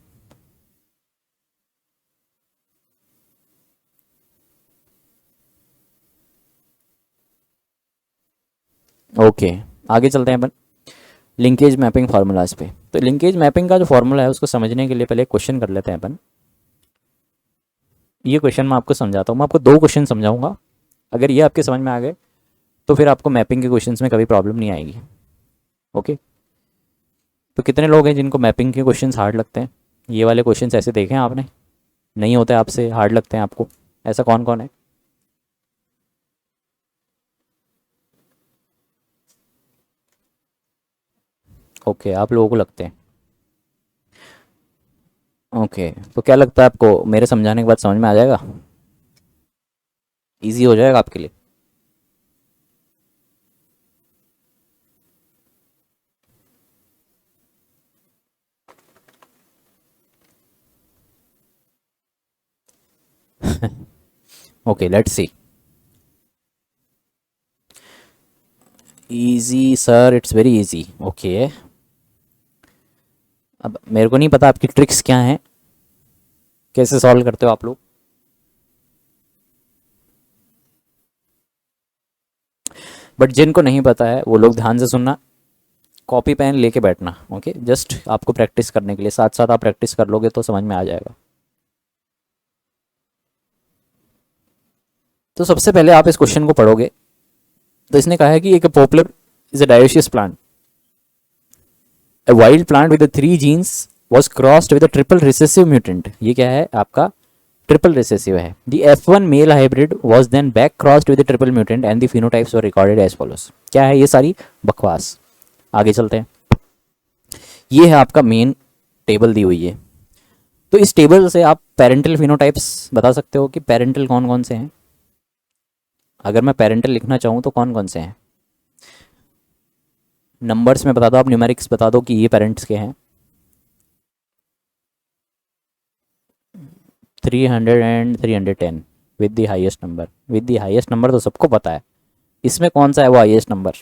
ओके आगे चलते हैं अपन लिंकेज मैपिंग फार्मूलाज पे। तो लिंकेज मैपिंग का जो फार्मूला है उसको समझने के लिए पहले क्वेश्चन कर लेते हैं अपन। ये क्वेश्चन मैं आपको समझाता हूँ, मैं आपको दो क्वेश्चन समझाऊंगा, अगर ये आपके समझ में आ गए तो फिर आपको मैपिंग के क्वेश्चंस में कभी प्रॉब्लम नहीं आएगी। ओके तो कितने लोग हैं जिनको मैपिंग के क्वेश्चंस हार्ड लगते हैं, ये वाले क्वेश्चंस ऐसे देखे हैं आपने, नहीं होते आपसे, हार्ड लगते हैं आपको, ऐसा कौन कौन है। ओके आप लोगों को लगते हैं। ओके तो क्या लगता है आपको मेरे समझाने के बाद समझ में आ जाएगा, इजी हो जाएगा आपके लिए। Okay let's see. Easy sir, it's very easy. Okay अब मेरे को नहीं पता आपकी ट्रिक्स क्या हैं, कैसे सॉल्व करते हो आप लोग, बट जिनको नहीं पता है वो लोग ध्यान से सुनना, कॉपी पेन लेके बैठना। ओके जस्ट आपको प्रैक्टिस करने के लिए, साथ साथ आप प्रैक्टिस कर लोगे तो समझ में आ जाएगा। तो सबसे पहले आप इस क्वेश्चन को पढ़ोगे तो इसने कहा है कि एक popular is a dioecious plant, a wild plant with the three genes was crossed with a triple recessive mutant। ये क्या है आपका ट्रिपल रिसेसिव है। The F1 male hybrid was then back crossed with a triple mutant and the phenotypes were recorded as follows। क्या है ये सारी बकवास। आगे चलते हैं, ये है आपका मेन टेबल दी हुई है। तो इस टेबल से आप पेरेंटल फिनोटाइप्स बता सकते हो कि पेरेंटल कौन कौन से हैं। अगर मैं पेरेंटल लिखना चाहूँ तो कौन कौन से हैं, नंबर्स में बता दो, आप न्यूमेरिक्स बता दो कि ये पेरेंट्स के हैं। 300 and 310 with the highest number, with the highest number तो सबको पता है, इसमें कौन सा है वो हाईएस्ट नंबर,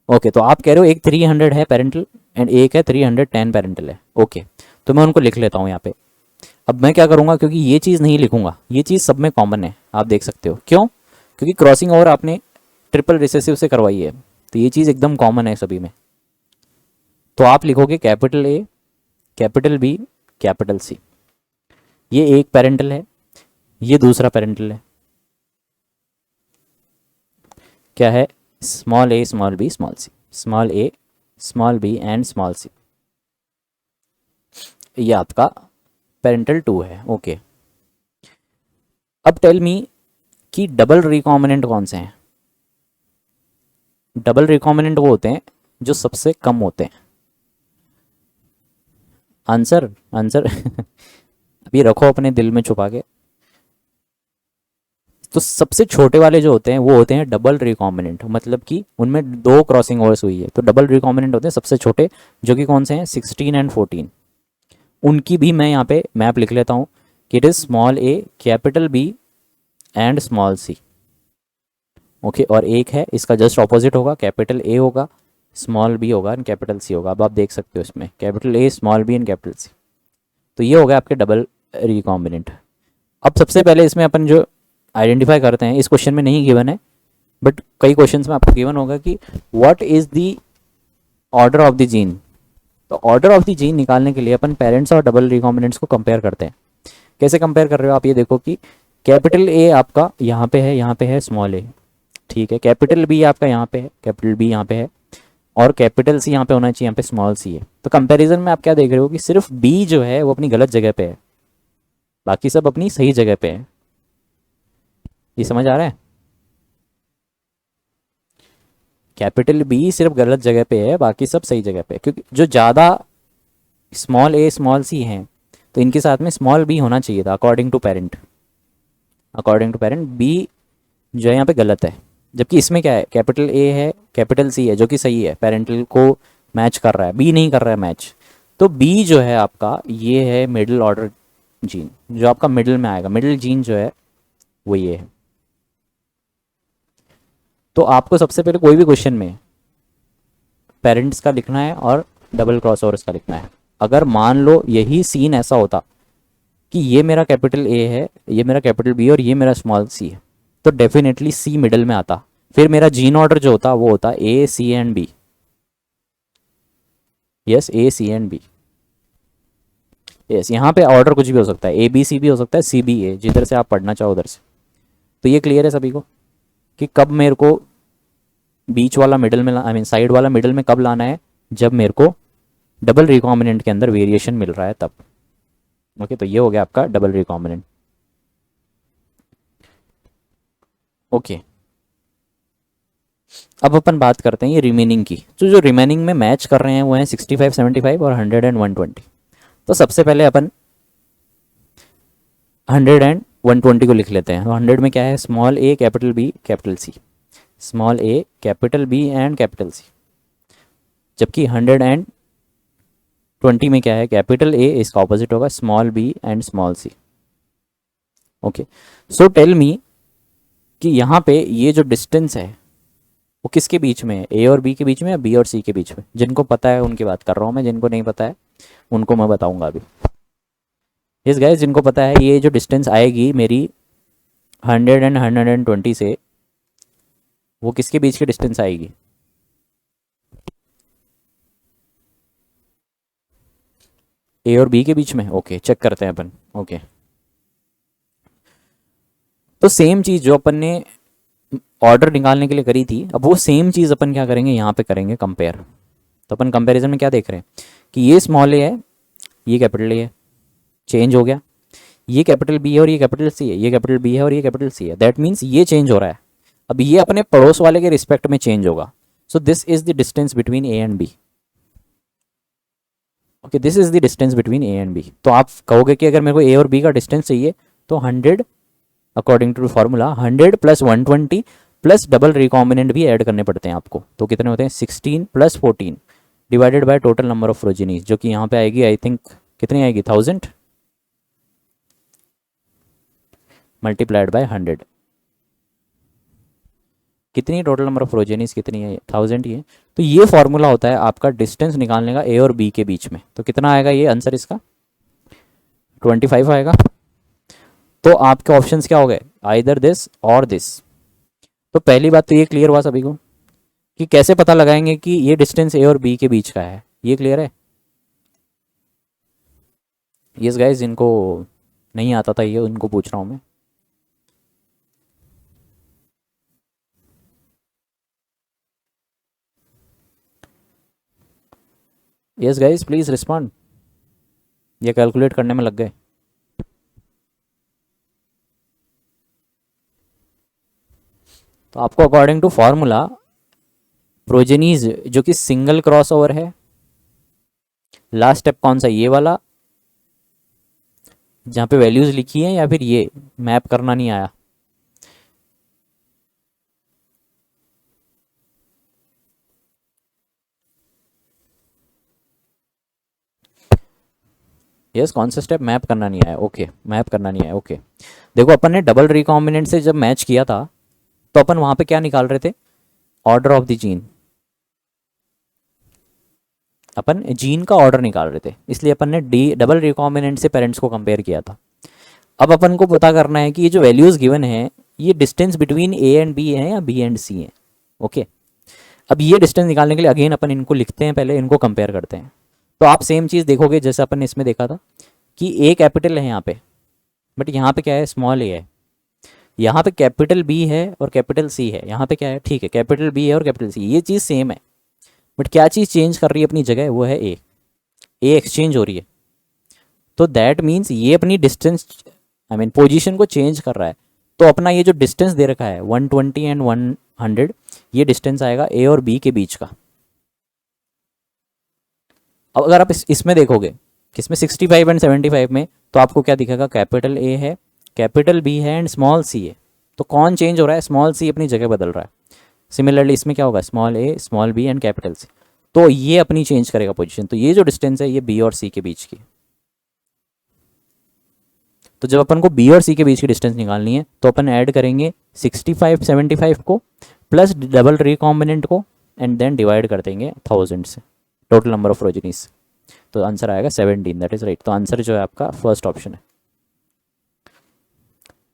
ओके, तो आप कह रहे हो एक 300 है पेरेंटल एंड एक है 310 पेरेंटल है। ओके, तो मैं उनको लिख लेता हूँ यहाँ पे। अब मैं क्या करूँगा, क्योंकि ये चीज़ नहीं लिखूंगा, ये चीज़ सब में कॉमन है, आप देख सकते हो क्यों, क्योंकि क्रॉसिंग ओवर आपने ट्रिपल रिसेसिव से करवाई है, तो ये चीज़ एकदम कॉमन है सभी में। तो आप लिखोगे capital A, capital B, capital C. ये एक पेरेंटल है, ये दूसरा पेरेंटल है, क्या है, small A small b small c, small A small B and small c. ये आपका पेरेंटल 2 है। ओके, अब टेल मी कि डबल रिकॉम्बिनेंट कौन से हैं। डबल रिकॉम्बिनेंट वो होते हैं जो सबसे कम होते हैं। आंसर आंसर अभी रखो अपने दिल में छुपा के। तो सबसे छोटे वाले जो होते हैं वो होते हैं डबल रिकॉम्बिनेंट, मतलब कि उनमें 2 क्रॉसिंग ओवर्स हुई है, तो डबल रिकॉम्बिनेंट होते हैं सबसे छोटे, जो कि कौन से हैं, 16 एंड 14। उनकी भी मैं यहाँ पे मैप लिख लेता हूँ कि it is small A, capital B and small C. Okay, और एक है इसका जस्ट ऑपोजिट होगा, कैपिटल ए होगा, स्मॉल बी होगा एंड कैपिटल सी होगा। अब आप देख सकते हो इसमें capital A, small B and capital C. तो ये हो गया आपके डबल रिकॉम्बिनेंट। अब सबसे पहले इसमें अपन जो आइडेंटिफाई करते हैं, इस क्वेश्चन में नहीं गिवन है, बट कई क्वेश्चन में आपको गिवन होगा कि what is the order of the gene. तो ऑर्डर ऑफ द जीन निकालने के लिए अपन पेरेंट्स और डबल रिकॉम्बिनेंट्स को कंपेयर करते हैं। कैसे कंपेयर कर रहे हो आप, ये देखो कि कैपिटल ए आपका यहाँ पे है, यहाँ पे है स्मॉल ए, ठीक है, कैपिटल बी आपका यहाँ पे है, कैपिटल बी यहाँ पे है, और कैपिटल सी यहाँ पे होना चाहिए, यहाँ पे स्मॉल सी है। तो कंपैरिजन में आप क्या देख रहे हो कि सिर्फ बी जो है वो अपनी गलत जगह पे है, बाकी सब अपनी सही जगह पे है। ये समझ आ रहा है, कैपिटल बी सिर्फ गलत जगह पे है, बाकी सब सही जगह पे है, क्योंकि जो ज़्यादा स्मॉल ए स्मॉल सी हैं तो इनके साथ में स्मॉल बी होना चाहिए था according to parent. According to parent B जो है यहाँ पे गलत है, जबकि इसमें क्या है, कैपिटल ए है, कैपिटल सी है, जो कि सही है, पेरेंटल को मैच कर रहा है, बी नहीं कर रहा है मैच। तो बी जो है आपका, ये है मिडिल ऑर्डर जीन, जो आपका मिडिल में आएगा, मिडिल जीन जो है वो ये है। तो आपको सबसे पहले कोई भी क्वेश्चन में पेरेंट्स का लिखना है और डबल क्रॉसओवर्स का लिखना है। अगर मान लो यही सीन ऐसा होता कि ये मेरा कैपिटल ए है, ये मेरा कैपिटल बी और ये मेरा स्मॉल सी है, तो डेफिनेटली सी मिडल में आता, फिर मेरा जीन ऑर्डर जो होता वो होता A C and B. Yes, A C and B. Yes, यहाँ पे ऑर्डर कुछ भी हो सकता है, ए बी सी भी हो सकता है, सी बी ए, जिधर से आप पढ़ना चाहो उधर से। तो ये क्लियर है सभी को कि कब मेरे को बीच वाला मिडल में, आई मीन साइड वाला मिडल में कब लाना है, जब मेरे को डबल रिकॉम्बिनेंट के अंदर वेरिएशन मिल रहा है तब। ओके, तो ये हो गया आपका डबल रिकॉम्बिनेंट। ओके, अब अपन बात करते हैं ये रिमेनिंग की। तो जो रिमेनिंग में मैच कर रहे हैं वो हैं 65, 75 और 100 एंड 120। तो सबसे पहले अपन 100 एंड 120 को लिख लेते हैं। तो 100 में क्या है, small A capital B capital C, small A capital B and capital C. जबकि 100 एंड 20 में क्या है, कैपिटल ए, इसका ऑपोजिट होगा small B and small C. Okay, so tell me कि यहाँ पे ये जो डिस्टेंस है वो किसके बीच में है, ए और बी के बीच में या बी और सी के बीच में। जिनको पता है उनकी बात कर रहा हूँ मैं, जिनको नहीं पता है उनको मैं बताऊंगा अभी। यस गाइस, जिनको पता है ये जो डिस्टेंस आएगी मेरी 100 एंड 120 से, वो किसके बीच की डिस्टेंस आएगी, ए और बी के बीच में। ओके, चेक करते हैं अपन। ओके, तो सेम चीज़ जो अपन ने ऑर्डर निकालने के लिए करी थी, अब वो सेम चीज़ अपन क्या करेंगे, यहाँ पे करेंगे कंपेयर। तो अपन कंपैरिजन में क्या देख रहे हैं कि ये स्मॉल ए है, ये कैपिटल ए है, चेंज हो गया, ये कैपिटल बी है और ये कैपिटल सी है, ये कैपिटल बी है और ये कैपिटल सी है, दैट मीन्स ये चेंज हो रहा है। अब ये अपने पड़ोस वाले के रिस्पेक्ट में चेंज होगा। So this is the distance between A and B. Okay, this is the distance between A and B. तो आप कहोगे कि अगर मेरे को ए और बी का डिस्टेंस चाहिए तो 100 according to formula 100 plus 120 plus double recombinant भी ऐड करने पड़ते हैं आपको। तो कितने होते हैं, 16 plus 14 divided by total number of progenies, जो कि यहाँ पे आएगी आई थिंक कितनी आएगी, 1000 मल्टीप्लाइड बाय 100। कितनी टोटल नंबर ऑफ प्रोजेनीज कितनी है, 1000 ही है। तो ये फॉर्मूला होता है आपका डिस्टेंस निकालने का ए और बी के बीच में। तो कितना आएगा ये आंसर इसका, 25 आएगा। तो आपके ऑप्शंस क्या हो गए, आइदर दिस और दिस। तो पहली बात तो ये क्लियर हुआ सभी को कि कैसे पता लगाएंगे कि ये डिस्टेंस ए और बी के बीच का है, ये क्लियर है। यस गाइस, जिनको नहीं आता था ये उनको पूछ रहा हूँ मैं। यस गाइस प्लीज रिस्पॉन्ड, ये कैलकुलेट करने में लग गए। तो आपको अकॉर्डिंग टू फॉर्मूला प्रोजेनीज जो कि सिंगल क्रॉस ओवर है, लास्ट स्टेप कौन सा, ये वाला जहाँ पे वैल्यूज लिखी है, या फिर ये मैप करना नहीं आया। यस, कौन सा स्टेप, मैप करना नहीं आया, ओके मैप करना नहीं आया, ओके। देखो अपन ने डबल रिकॉम्बिनेंट से जब मैच किया था तो अपन वहां पे क्या निकाल रहे थे, order of the gene. Upon gene का ऑर्डर निकाल रहे थे, इसलिए अपन ने डी डबल रिकॉम्बिनेंट से पेरेंट्स को कंपेयर किया था। अब अपन को पता करना है कि ये जो वैल्यूज गिवन है ये distance between A and B है या बी एंड सी है, ओके। अब ये डिस्टेंस निकालने के लिए अगेन अपन इनको लिखते हैं, पहले इनको कंपेयर करते हैं। तो आप सेम चीज़ देखोगे जैसे अपन ने इसमें देखा था कि ए कैपिटल है यहाँ पे, बट यहाँ पे क्या है, स्मॉल ए है। यहाँ पे कैपिटल बी है और कैपिटल सी है, यहाँ पे क्या है, ठीक है कैपिटल बी है और कैपिटल सी, ये चीज़ सेम है। बट क्या चीज़ चेंज कर रही है अपनी जगह, वो है ए एक्सचेंज हो रही है। तो दैट मीन्स ये अपनी डिस्टेंस आई मीन पोजीशन को चेंज कर रहा है। तो अपना ये जो डिस्टेंस दे रखा है 120 एंड 100, ये डिस्टेंस आएगा ए और बी के बीच का। अब अगर आप इसमें देखोगे किसमें 65 एंड 75 में, तो आपको क्या दिखेगा, कैपिटल ए है, कैपिटल बी है एंड स्मॉल सी है। तो कौन चेंज हो रहा है, स्मॉल सी अपनी जगह बदल रहा है। सिमिलरली इसमें क्या होगा, small A small B and capital C, तो ये अपनी चेंज करेगा पोजीशन। तो ये जो डिस्टेंस है ये बी और सी के बीच की। तो जब अपन को बी और सी के बीच की डिस्टेंस निकालनी है तो अपन ऐड करेंगे 65 75 को प्लस डबल रिकॉम्बिनेंट को एंड देन डिवाइड कर देंगे 1000 से, टोटल नंबर ऑफ प्रोजेनीज। तो आंसर आएगा 17, दैट इज राइट। तो आंसर जो है आपका फर्स्ट ऑप्शन है।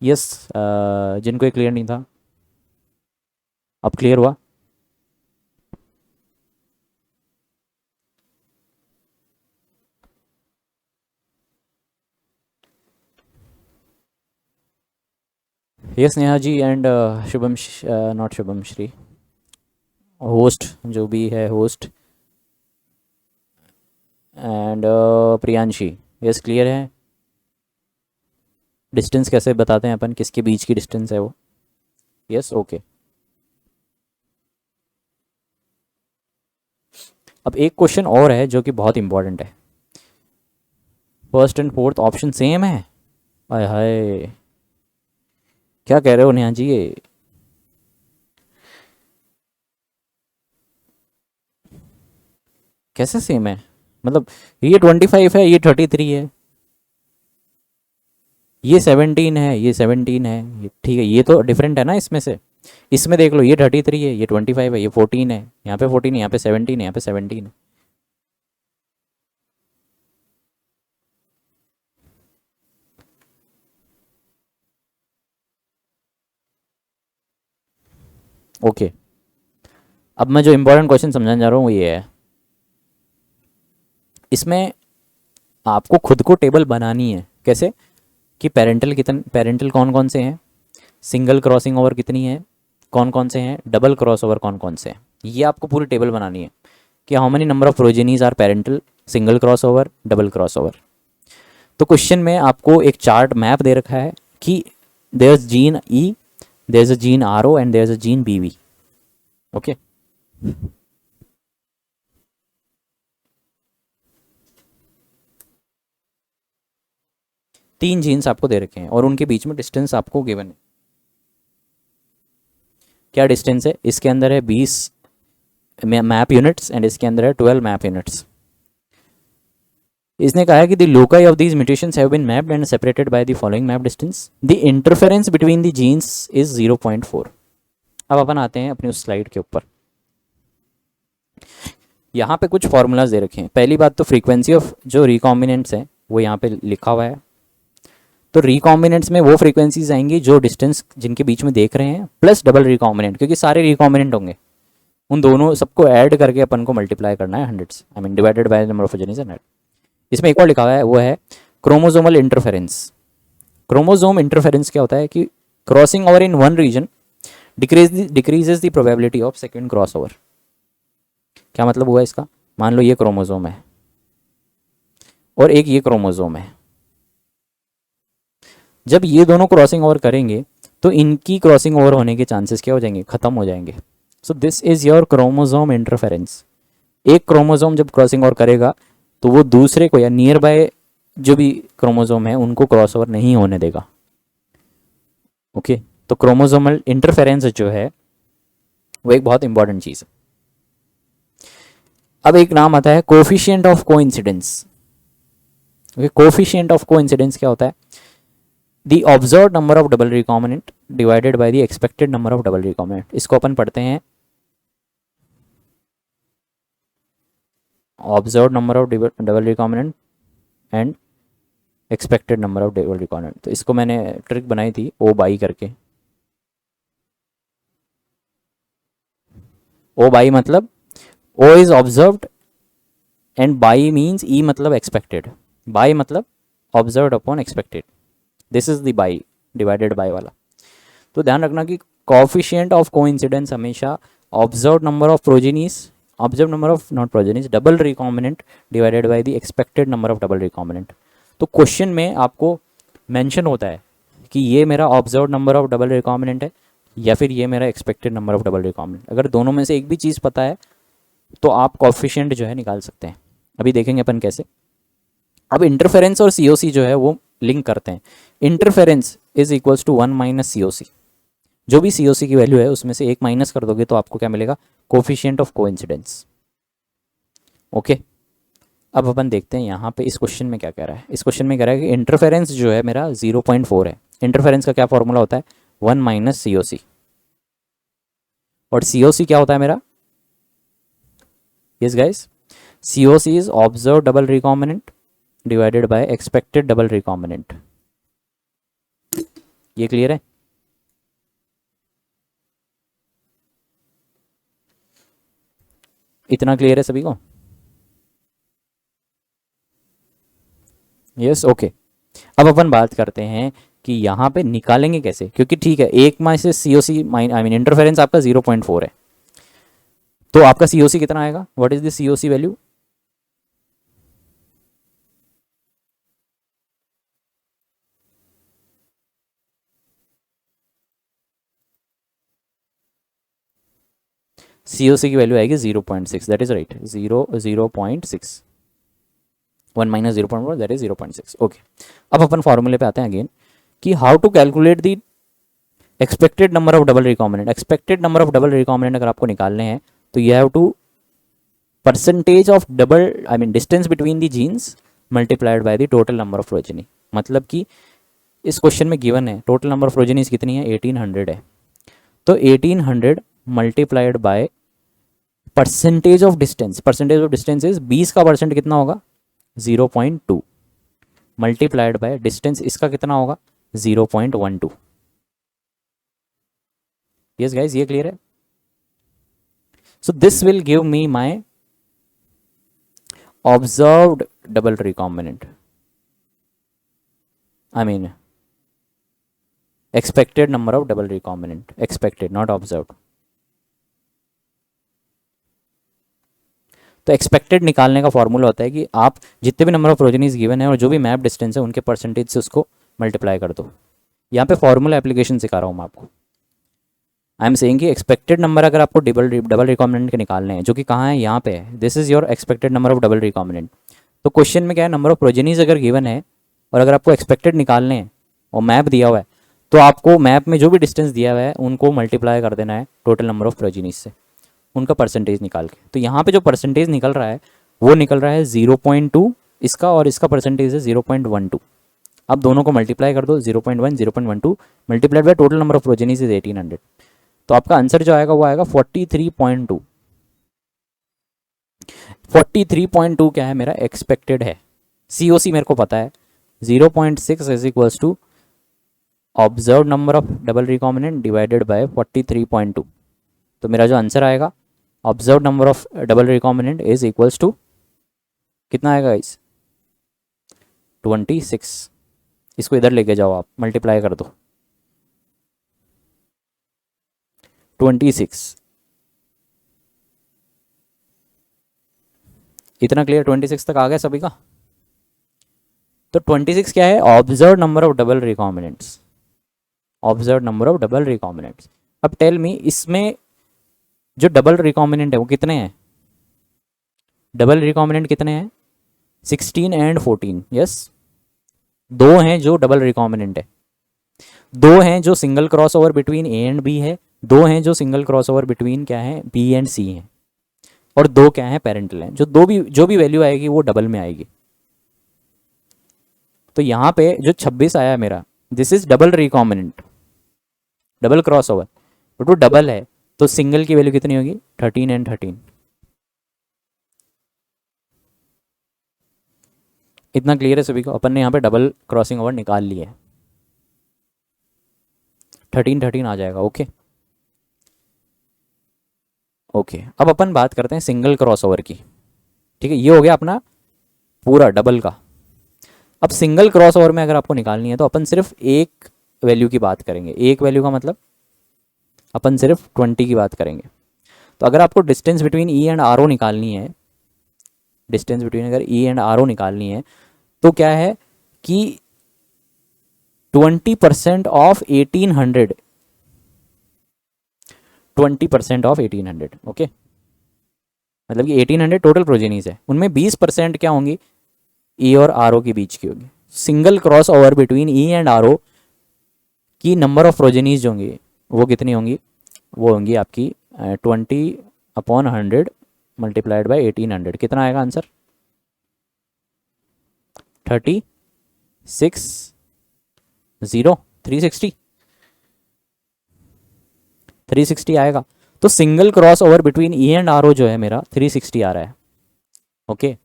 यस, जिनको ये क्लियर नहीं था अब क्लियर हुआ। Yes Neha ji and Shubham, not Shubham Shri, host जो भी है host, and Priyanshi. Yes clear है। डिस्टेंस कैसे बताते हैं अपन, किसके बीच की डिस्टेंस है वो। Yes okay. अब एक क्वेश्चन और है जो कि बहुत इंपॉर्टेंट है। First and fourth option same है, हाय हाय क्या कह रहे हो नेहा जी, ये कैसे सेम है, मतलब ये 25 है, ये 33 है, ये 17 है, ये 17 है, ये ठीक है, ये तो डिफरेंट है ना इसमें से। इसमें देख लो ये 33 है, ये 25 है, ये 14 है, यहाँ पे 14 है, यहाँ पे 17 है, यहाँ पे 17 है। ओके अब मैं जो इंपॉर्टेंट क्वेश्चन समझाने जा रहा हूँ वो ये है, इसमें आपको खुद को टेबल बनानी है। कैसे कि पेरेंटल कौन कौन से हैं, सिंगल क्रॉसिंग ओवर कितनी है, कौन कौन से हैं, डबल क्रॉस ओवर कौन कौन से हैं, ये आपको पूरी टेबल बनानी है कि how many number of progenies are parental, single cross over, double cross over. तो क्वेश्चन में आपको एक चार्ट मैप दे रखा है कि there is gene E, there is a gene R O and there is a gene B V, okay. तीन genes आपको दे रखे हैं और उनके बीच में डिस्टेंस आपको गिवन है। क्या डिस्टेंस है, इसके अंदर है 20 मैप यूनिट्स एंड इसके अंदर है 12 मैप यूनिट्स। इसने कहा है कि the loci of these mutations have been mapped and separated by the following map distance, the interference between the genes is 0.4। अब अपन आते हैं अपनी उस स्लाइड के ऊपर। यहाँ पे कुछ फॉर्मूलाज दे रखे हैं। पहली बात तो फ्रीक्वेंसी ऑफ जो रिकॉम्बिनेंट्स हैं वो यहाँ पे लिखा हुआ है। तो रिकॉम्बिनेंट्स में वो फ्रीक्वेंसीज आएंगी जो डिस्टेंस जिनके बीच में देख रहे हैं, प्लस डबल रिकॉम्बिनेंट, क्योंकि सारे रिकॉम्बिनेंट होंगे, उन दोनों सबको ऐड करके अपन को मल्टीप्लाई करना है 100 से, I mean divided by number of progenies and. इसमें एक और लिखा हुआ है, वो है क्रोमोसोमल इंटरफेरेंस। क्रोमोसोम इंटरफेरेंस क्या होता है कि crossing over in one region decreases the probability of second cross over. क्या मतलब हुआ इसका? मान लो ये क्रोमोसोम है और एक ये क्रोमोसोम है, जब ये दोनों क्रॉसिंग ओवर करेंगे तो इनकी क्रॉसिंग ओवर होने के चांसेस क्या हो जाएंगे? खत्म हो जाएंगे। सो this is your chromosome interference. एक क्रोमोसोम जब क्रॉसिंग ओवर करेगा तो वो दूसरे को या नियर बाय जो भी क्रोमोसोम है उनको क्रॉस ओवर नहीं होने देगा। ओके तो क्रोमोसोमल इंटरफेरेंस जो है वो एक बहुत इंपॉर्टेंट चीज़ है। अब एक नाम आता है coefficient of coincidence. Coefficient of coincidence क्या होता है? The observed number of double recombinant divided by the expected number of double recombinant. इसको अपन पढ़ते हैं observed number of double recombinant and expected number of double recombinant. तो इसको मैंने trick बनाई थी ओ बाई करके। ओ बाई मतलब O is observed and by means E मतलब एक्सपेक्टेड। बाई मतलब observed upon expected, this is the by divided by वाला। तो ध्यान रखना कि कोफिशिएंट ऑफ कोइंसिडेंस हमेशा observed number of progenies, observe number of not progenies, double recombinant divided by the expected number of double recombinant. तो question में आपको mention होता है कि ये मेरा observe number of double recombinant है या फिर ये मेरा expected number of double recombinant. अगर दोनों में से एक भी चीज़ पता है तो आप कोफिशिएंट जो है निकाल सकते हैं। अभी देखेंगे अपन कैसे। अब इंटरफेरेंस और सीओसी जो है वो लिंक करते हैं। Interference is equals to 1 minus COC. जो भी सीओसी की वैल्यू है उसमें से एक माइनस कर दोगे तो आपको क्या मिलेगा? Coefficient of coincidence. ओके अब अपन देखते हैं यहाँ पे इस क्वेश्चन में क्या कह रहा है। इस क्वेश्चन में कह रहा है कि इंटरफेरेंस जो है मेरा 0.4 है। इंटरफेरेंस का क्या फॉर्मूला होता है? 1 माइनस सीओसी। और सीओसी क्या होता है मेरा? Yes guys, COC is observe double recombinant divided by expected double recombinant. ये क्लियर है? इतना क्लियर है सभी को? Yes okay. अब अपन बात करते हैं कि यहाँ पे निकालेंगे कैसे, क्योंकि ठीक है एक माइ से सीओसी आई मीन इंटरफेरेंस आपका 0.4 है, तो आपका सीओसी कितना आएगा? What is the COC value? COC की वैल्यू आएगी 0.6, that is right, 0.6। 1 minus 0.4 that is 0.6। Okay अब अपन फॉर्मूले पे आते हैं अगेन कि how to calculate the expected number of double recombinant. Expected number of double recombinant अगर आपको निकालने हैं तो you have to percentage of double I mean distance between the genes multiplied by the total number of progeny. मतलब कि इस question में given है टोटल नंबर ऑफ प्रोजेनीज कितनी है? 1800 है। तो 1800 multiplied by percentage of distance. Percentage of distance is 20 का परसेंट कितना होगा? 0.2 मल्टीप्लाइड बाय डिस्टेंस इसका कितना होगा? 0.12। यस गाइज ये क्लियर है? So this will give me my observed double recombinant, I mean expected number of double recombinant, expected not observed. तो expected निकालने का फॉर्मूला होता है कि आप जितने भी नंबर ऑफ प्रोजेनीज गिवन है और जो भी मैप डिस्टेंस है उनके परसेंटेज से उसको मल्टीप्लाई कर दो। यहाँ पे फॉर्मूला एप्लीकेशन सिखा रहा हूँ मैं आपको। आई एम सेइंग कि एक्सपेक्टेड नंबर अगर आपको डबल रिकॉम्बिनेंट के निकालने हैं, जो कि कहाँ है? यहाँ पे है। This is your expected number of double recombinant. तो क्वेश्चन में क्या है? नंबर ऑफ प्रोजेनीज अगर गिवन है और अगर आपको एक्सपेक्टेड निकालने हैं और मैप दिया हुआ है तो आपको मैप में जो भी डिस्टेंस दिया हुआ है उनको मल्टीप्लाई कर देना है टोटल नंबर ऑफ प्रोजेनीज से, उनका परसेंटेज निकाल के। तो यहाँ पे जो परसेंटेज निकल रहा है वो निकल रहा है 0.2 इसका, और इसका परसेंटेज है 0.12। अब दोनों को मल्टीप्लाई कर दो, 0.1 0.12 multiplied by total number of progenies is 1800। तो आपका आंसर जो आएगा वो आएगा 43.2। 43.2 क्या है मेरा, एक्सपेक्टेड है। COC मेरे को पता है 0.6 is equals to observe number of double recombinant divided by 43.2। तो मेरा जो आंसर आएगा observe number of double recombinant is equals to कितना आएगा इस 26। इसको इधर लेके जाओ आप, मल्टीप्लाई कर दो 26। इतना क्लियर, 26 तक आ गया सभी का। तो 26 क्या है, observe number of double recombinants, observe number of double recombinants. अब टेल मी इसमें जो डबल रिकॉम्बिनेंट है वो कितने हैं, डबल रिकॉम्बिनेंट कितने हैं, 16 एंड 14। यस, दो हैं जो डबल रिकॉम्बिनेंट है, दो हैं जो single cross over between A and B है, दो हैं जो सिंगल क्रॉस ओवर बिटवीन क्या है बी एंड सी है, और दो क्या है पेरेंटल हैं। जो भी वैल्यू आएगी वो डबल में आएगी। तो यहाँ पे जो 26 आया मेरा, this is double recombinant, double cross over, but वो डबल है, तो सिंगल की वैल्यू कितनी होगी, 13 एंड 13। इतना क्लियर है सभी को। अपन ने यहाँ पे डबल क्रॉसिंग ओवर निकाल लिया है, 13 13 आ जाएगा। ओके ओके, अब अपन बात करते हैं सिंगल क्रॉस ओवर की। ठीक है, ये हो गया अपना पूरा डबल का। अब सिंगल क्रॉस ओवर में अगर आपको निकालनी है तो अपन सिर्फ एक वैल्यू की बात करेंगे। एक वैल्यू का मतलब अपन सिर्फ 20 की बात करेंगे। तो अगर आपको distance between E and R O निकालनी है, डिस्टेंस बिटवीन अगर ई एंड आर ओ निकालनी है तो क्या है कि 20% ऑफ 1800, 20% ऑफ 1800। ओके, मतलब कि 1800 टोटल प्रोजेनीज है, उनमें 20% क्या होंगी, ई और आर ओ के बीच की होगी। Single cross over between E and R O की नंबर ऑफ प्रोजेनीज जो होंगी वो कितनी होंगी, वो होंगी आपकी 20/100 मल्टीप्लाइड बाई 1800। कितना आएगा आंसर, 360 आएगा। तो single cross over between E and R O जो है मेरा 360 आ रहा है। Okay,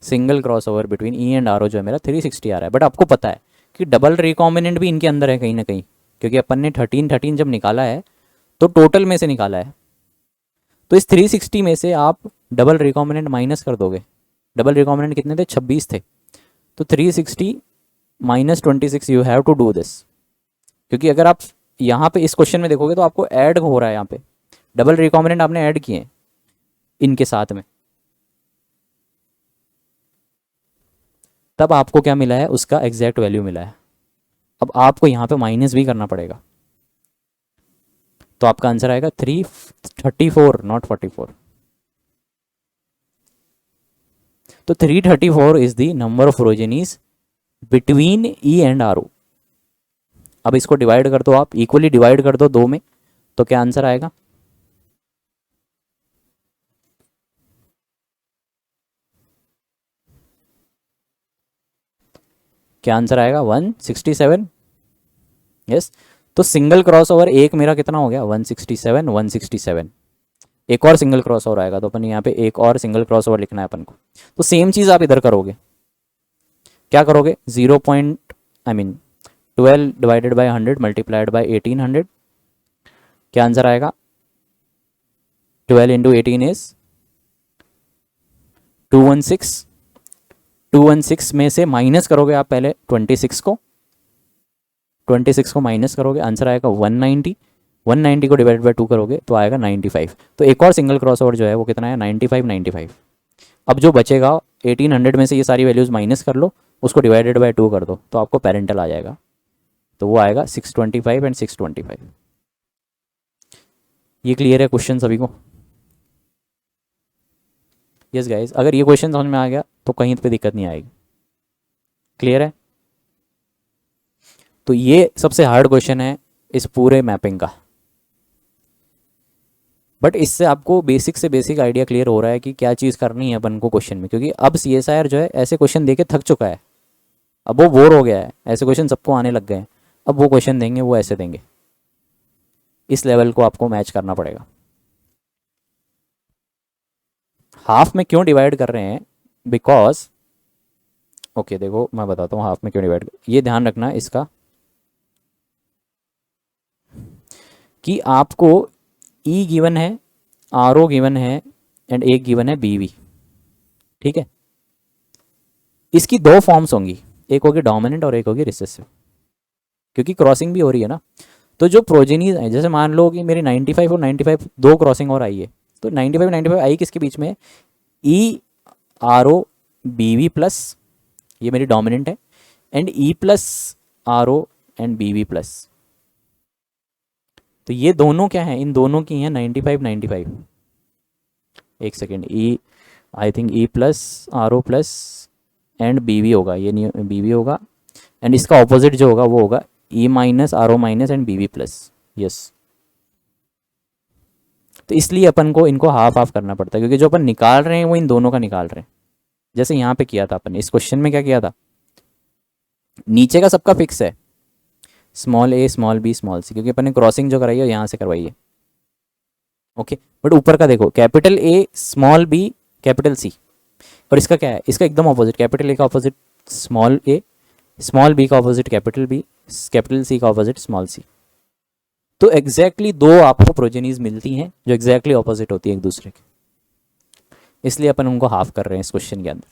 single cross over between E and R O जो है मेरा 360 आ रहा है। बट आपको पता है कि डबल रिकॉम्बिनेंट भी इनके अंदर है कहीं ना कहीं, क्योंकि अपन ने 13 13 जब निकाला है तो टोटल में से निकाला है। तो इस 360 में से आप डबल रिकॉम्बिनेंट माइनस कर दोगे। डबल रिकॉम्बिनेंट कितने थे, 26 थे। तो 360 minus 26 you have to do this, क्योंकि अगर आप यहाँ पे इस क्वेश्चन में देखोगे तो आपको ऐड हो रहा है, यहाँ पे डबल रिकॉम्बिनेंट आपने ऐड किए हैं इनके साथ में, तब आपको क्या मिला है, उसका एग्जैक्ट वैल्यू मिला है। अब आपको यहाँ पे माइनस भी करना पड़ेगा, तो आपका आंसर आएगा 334 नॉट 44। तो 334 is the number of progenies between E and R O. अब इसको डिवाइड कर दो आप, इक्वली डिवाइड कर दो दो में, तो क्या आंसर आएगा, क्या आंसर आएगा 167। यस, तो सिंगल क्रॉस ओवर एक मेरा कितना हो गया, 167 167। एक और सिंगल क्रॉस ओवर आएगा तो अपन यहाँ पे एक और सिंगल क्रॉस ओवर लिखना है अपन को। तो सेम चीज़ आप इधर करोगे, क्या करोगे, 12 डिवाइडेड बाई 100 मल्टीप्लाइड बाई 1800। क्या आंसर आएगा, 12 इंटू 18 इज 216। 216 में से माइनस करोगे आप पहले 26 को माइनस करोगे, आंसर आएगा 190। 190 को डिवाइड बाई 2 करोगे तो आएगा 95। तो एक और सिंगल क्रॉस ओवर जो है वो कितना है, 95। अब जो बचेगा 1800 में से ये सारी वैल्यूज़ माइनस कर लो, उसको डिवाइडेड बाई 2 कर दो, तो आपको पेरेंटल आ जाएगा। तो वो आएगा 625 एंड 625। ये क्लियर है क्वेश्चन सभी को? यस गाइस, अगर ये क्वेश्चन समझ में आ गया तो कहीं पे दिक्कत नहीं आएगी। क्लियर है? तो ये सबसे हार्ड क्वेश्चन है इस पूरे मैपिंग का, बट इससे आपको बेसिक से बेसिक आइडिया क्लियर हो रहा है कि क्या चीज़ करनी है अपन को क्वेश्चन में, क्योंकि अब CSIR जो है ऐसे क्वेश्चन देके थक चुका है, अब वो बोर हो गया है, ऐसे क्वेश्चन सबको आने लग गए हैं। अब वो क्वेश्चन देंगे वो ऐसे देंगे, इस लेवल को आपको मैच करना पड़ेगा। हाफ में क्यों डिवाइड कर रहे हैं, बिकॉज ओके देखो मैं बताता हूँ हाफ में क्यों डिवाइड, ये ध्यान रखना इसका कि आपको ई गिवन है, आर ओ गिवन है एंड एक गिवन है बी वी, ठीक है। इसकी दो फॉर्म्स होंगी, एक होगी डोमिनेंट और एक होगी रिसेसिव, क्योंकि क्रॉसिंग भी हो रही है ना। तो जो प्रोजेनीज है, जैसे मान लो कि मेरी 95 और 95 दो क्रॉसिंग और आई है, तो 95 95 आई किसके बीच में है, E R O B V plus, ये मेरी डोमिनेंट है, and E plus R O and B V plus. तो ये दोनों क्या है, इन दोनों की हैं 95 95। एक सेकेंड, ई I think E plus R O plus and B V होगा, ये नहीं बी वी होगा, एंड इसका ऑपोजिट जो होगा वो होगा E minus R O minus and B V plus. Yes, तो इसलिए अपन को इनको हाफ हाफ करना पड़ता है, क्योंकि जो अपन निकाल रहे हैं वो इन दोनों का निकाल रहे हैं। जैसे यहाँ पे किया था अपन ने, इस क्वेश्चन में क्या किया था, नीचे का सबका फिक्स है, स्मॉल ए स्मॉल बी स्मॉल सी, क्योंकि अपन ने क्रॉसिंग जो कराई है यहाँ से करवाई है, ओके। बट ऊपर का देखो, capital A small B capital C, और इसका क्या है, इसका एकदम ऑपोजिट, कैपिटल ए का ऑपोजिट स्मॉल ए, स्मॉल बी का opposite capital B, capital C का ऑपोजिट स्मॉल सी। तो एग्जैक्टली दो आपको प्रोजेनीज मिलती हैं जो एग्जैक्टली ऑपोजिट होती है एक दूसरे के, इसलिए अपन उनको हाफ कर रहे हैं इस क्वेश्चन के अंदर,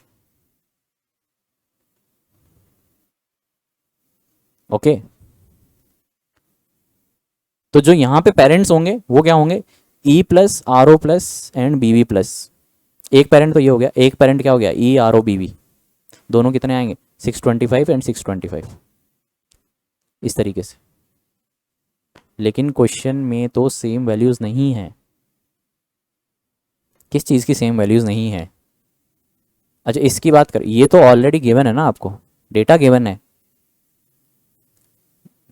ओके। तो जो यहाँ पे पेरेंट्स होंगे वो क्या होंगे, E plus R O plus and B V plus. एक पेरेंट तो ये हो गया, एक पेरेंट क्या हो गया, E R O B V, दोनों कितने आएंगे 625 एंड 625, इस तरीके से। लेकिन क्वेश्चन में तो सेम वैल्यूज़ नहीं है। किस चीज़ की सेम वैल्यूज़ नहीं है, अच्छा इसकी बात कर, ये तो ऑलरेडी गिवन है ना आपको, डेटा गिवन है,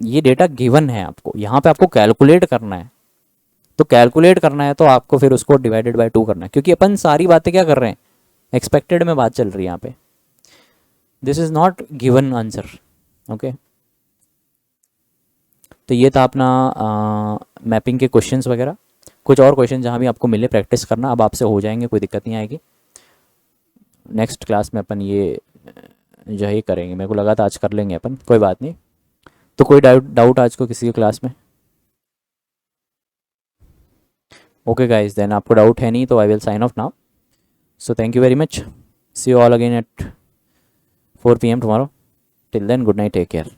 ये डेटा गिवन है आपको, यहाँ पे आपको कैलकुलेट करना है। तो कैलकुलेट करना है तो आपको फिर उसको डिवाइडेड बाय 2 करना है, क्योंकि अपन सारी बातें क्या कर रहे हैं, एक्सपेक्टेड में बात चल रही है यहाँ पे, this is not given answer, okay. तो ये था अपना मैपिंग के क्वेश्चंस वगैरह। कुछ और क्वेश्चन जहाँ भी आपको मिले प्रैक्टिस करना, अब आपसे हो जाएंगे, कोई दिक्कत नहीं आएगी। नेक्स्ट क्लास में अपन ये जो है करेंगे, मेरे को लगा था आज कर लेंगे अपन, कोई बात नहीं। तो कोई डाउट आज को किसी की क्लास में, ओके गाइस, देन आपको डाउट है नहीं तो I will sign off now. So thank you very much, see you all again at 4 PM tomorrow, till then good night, take care.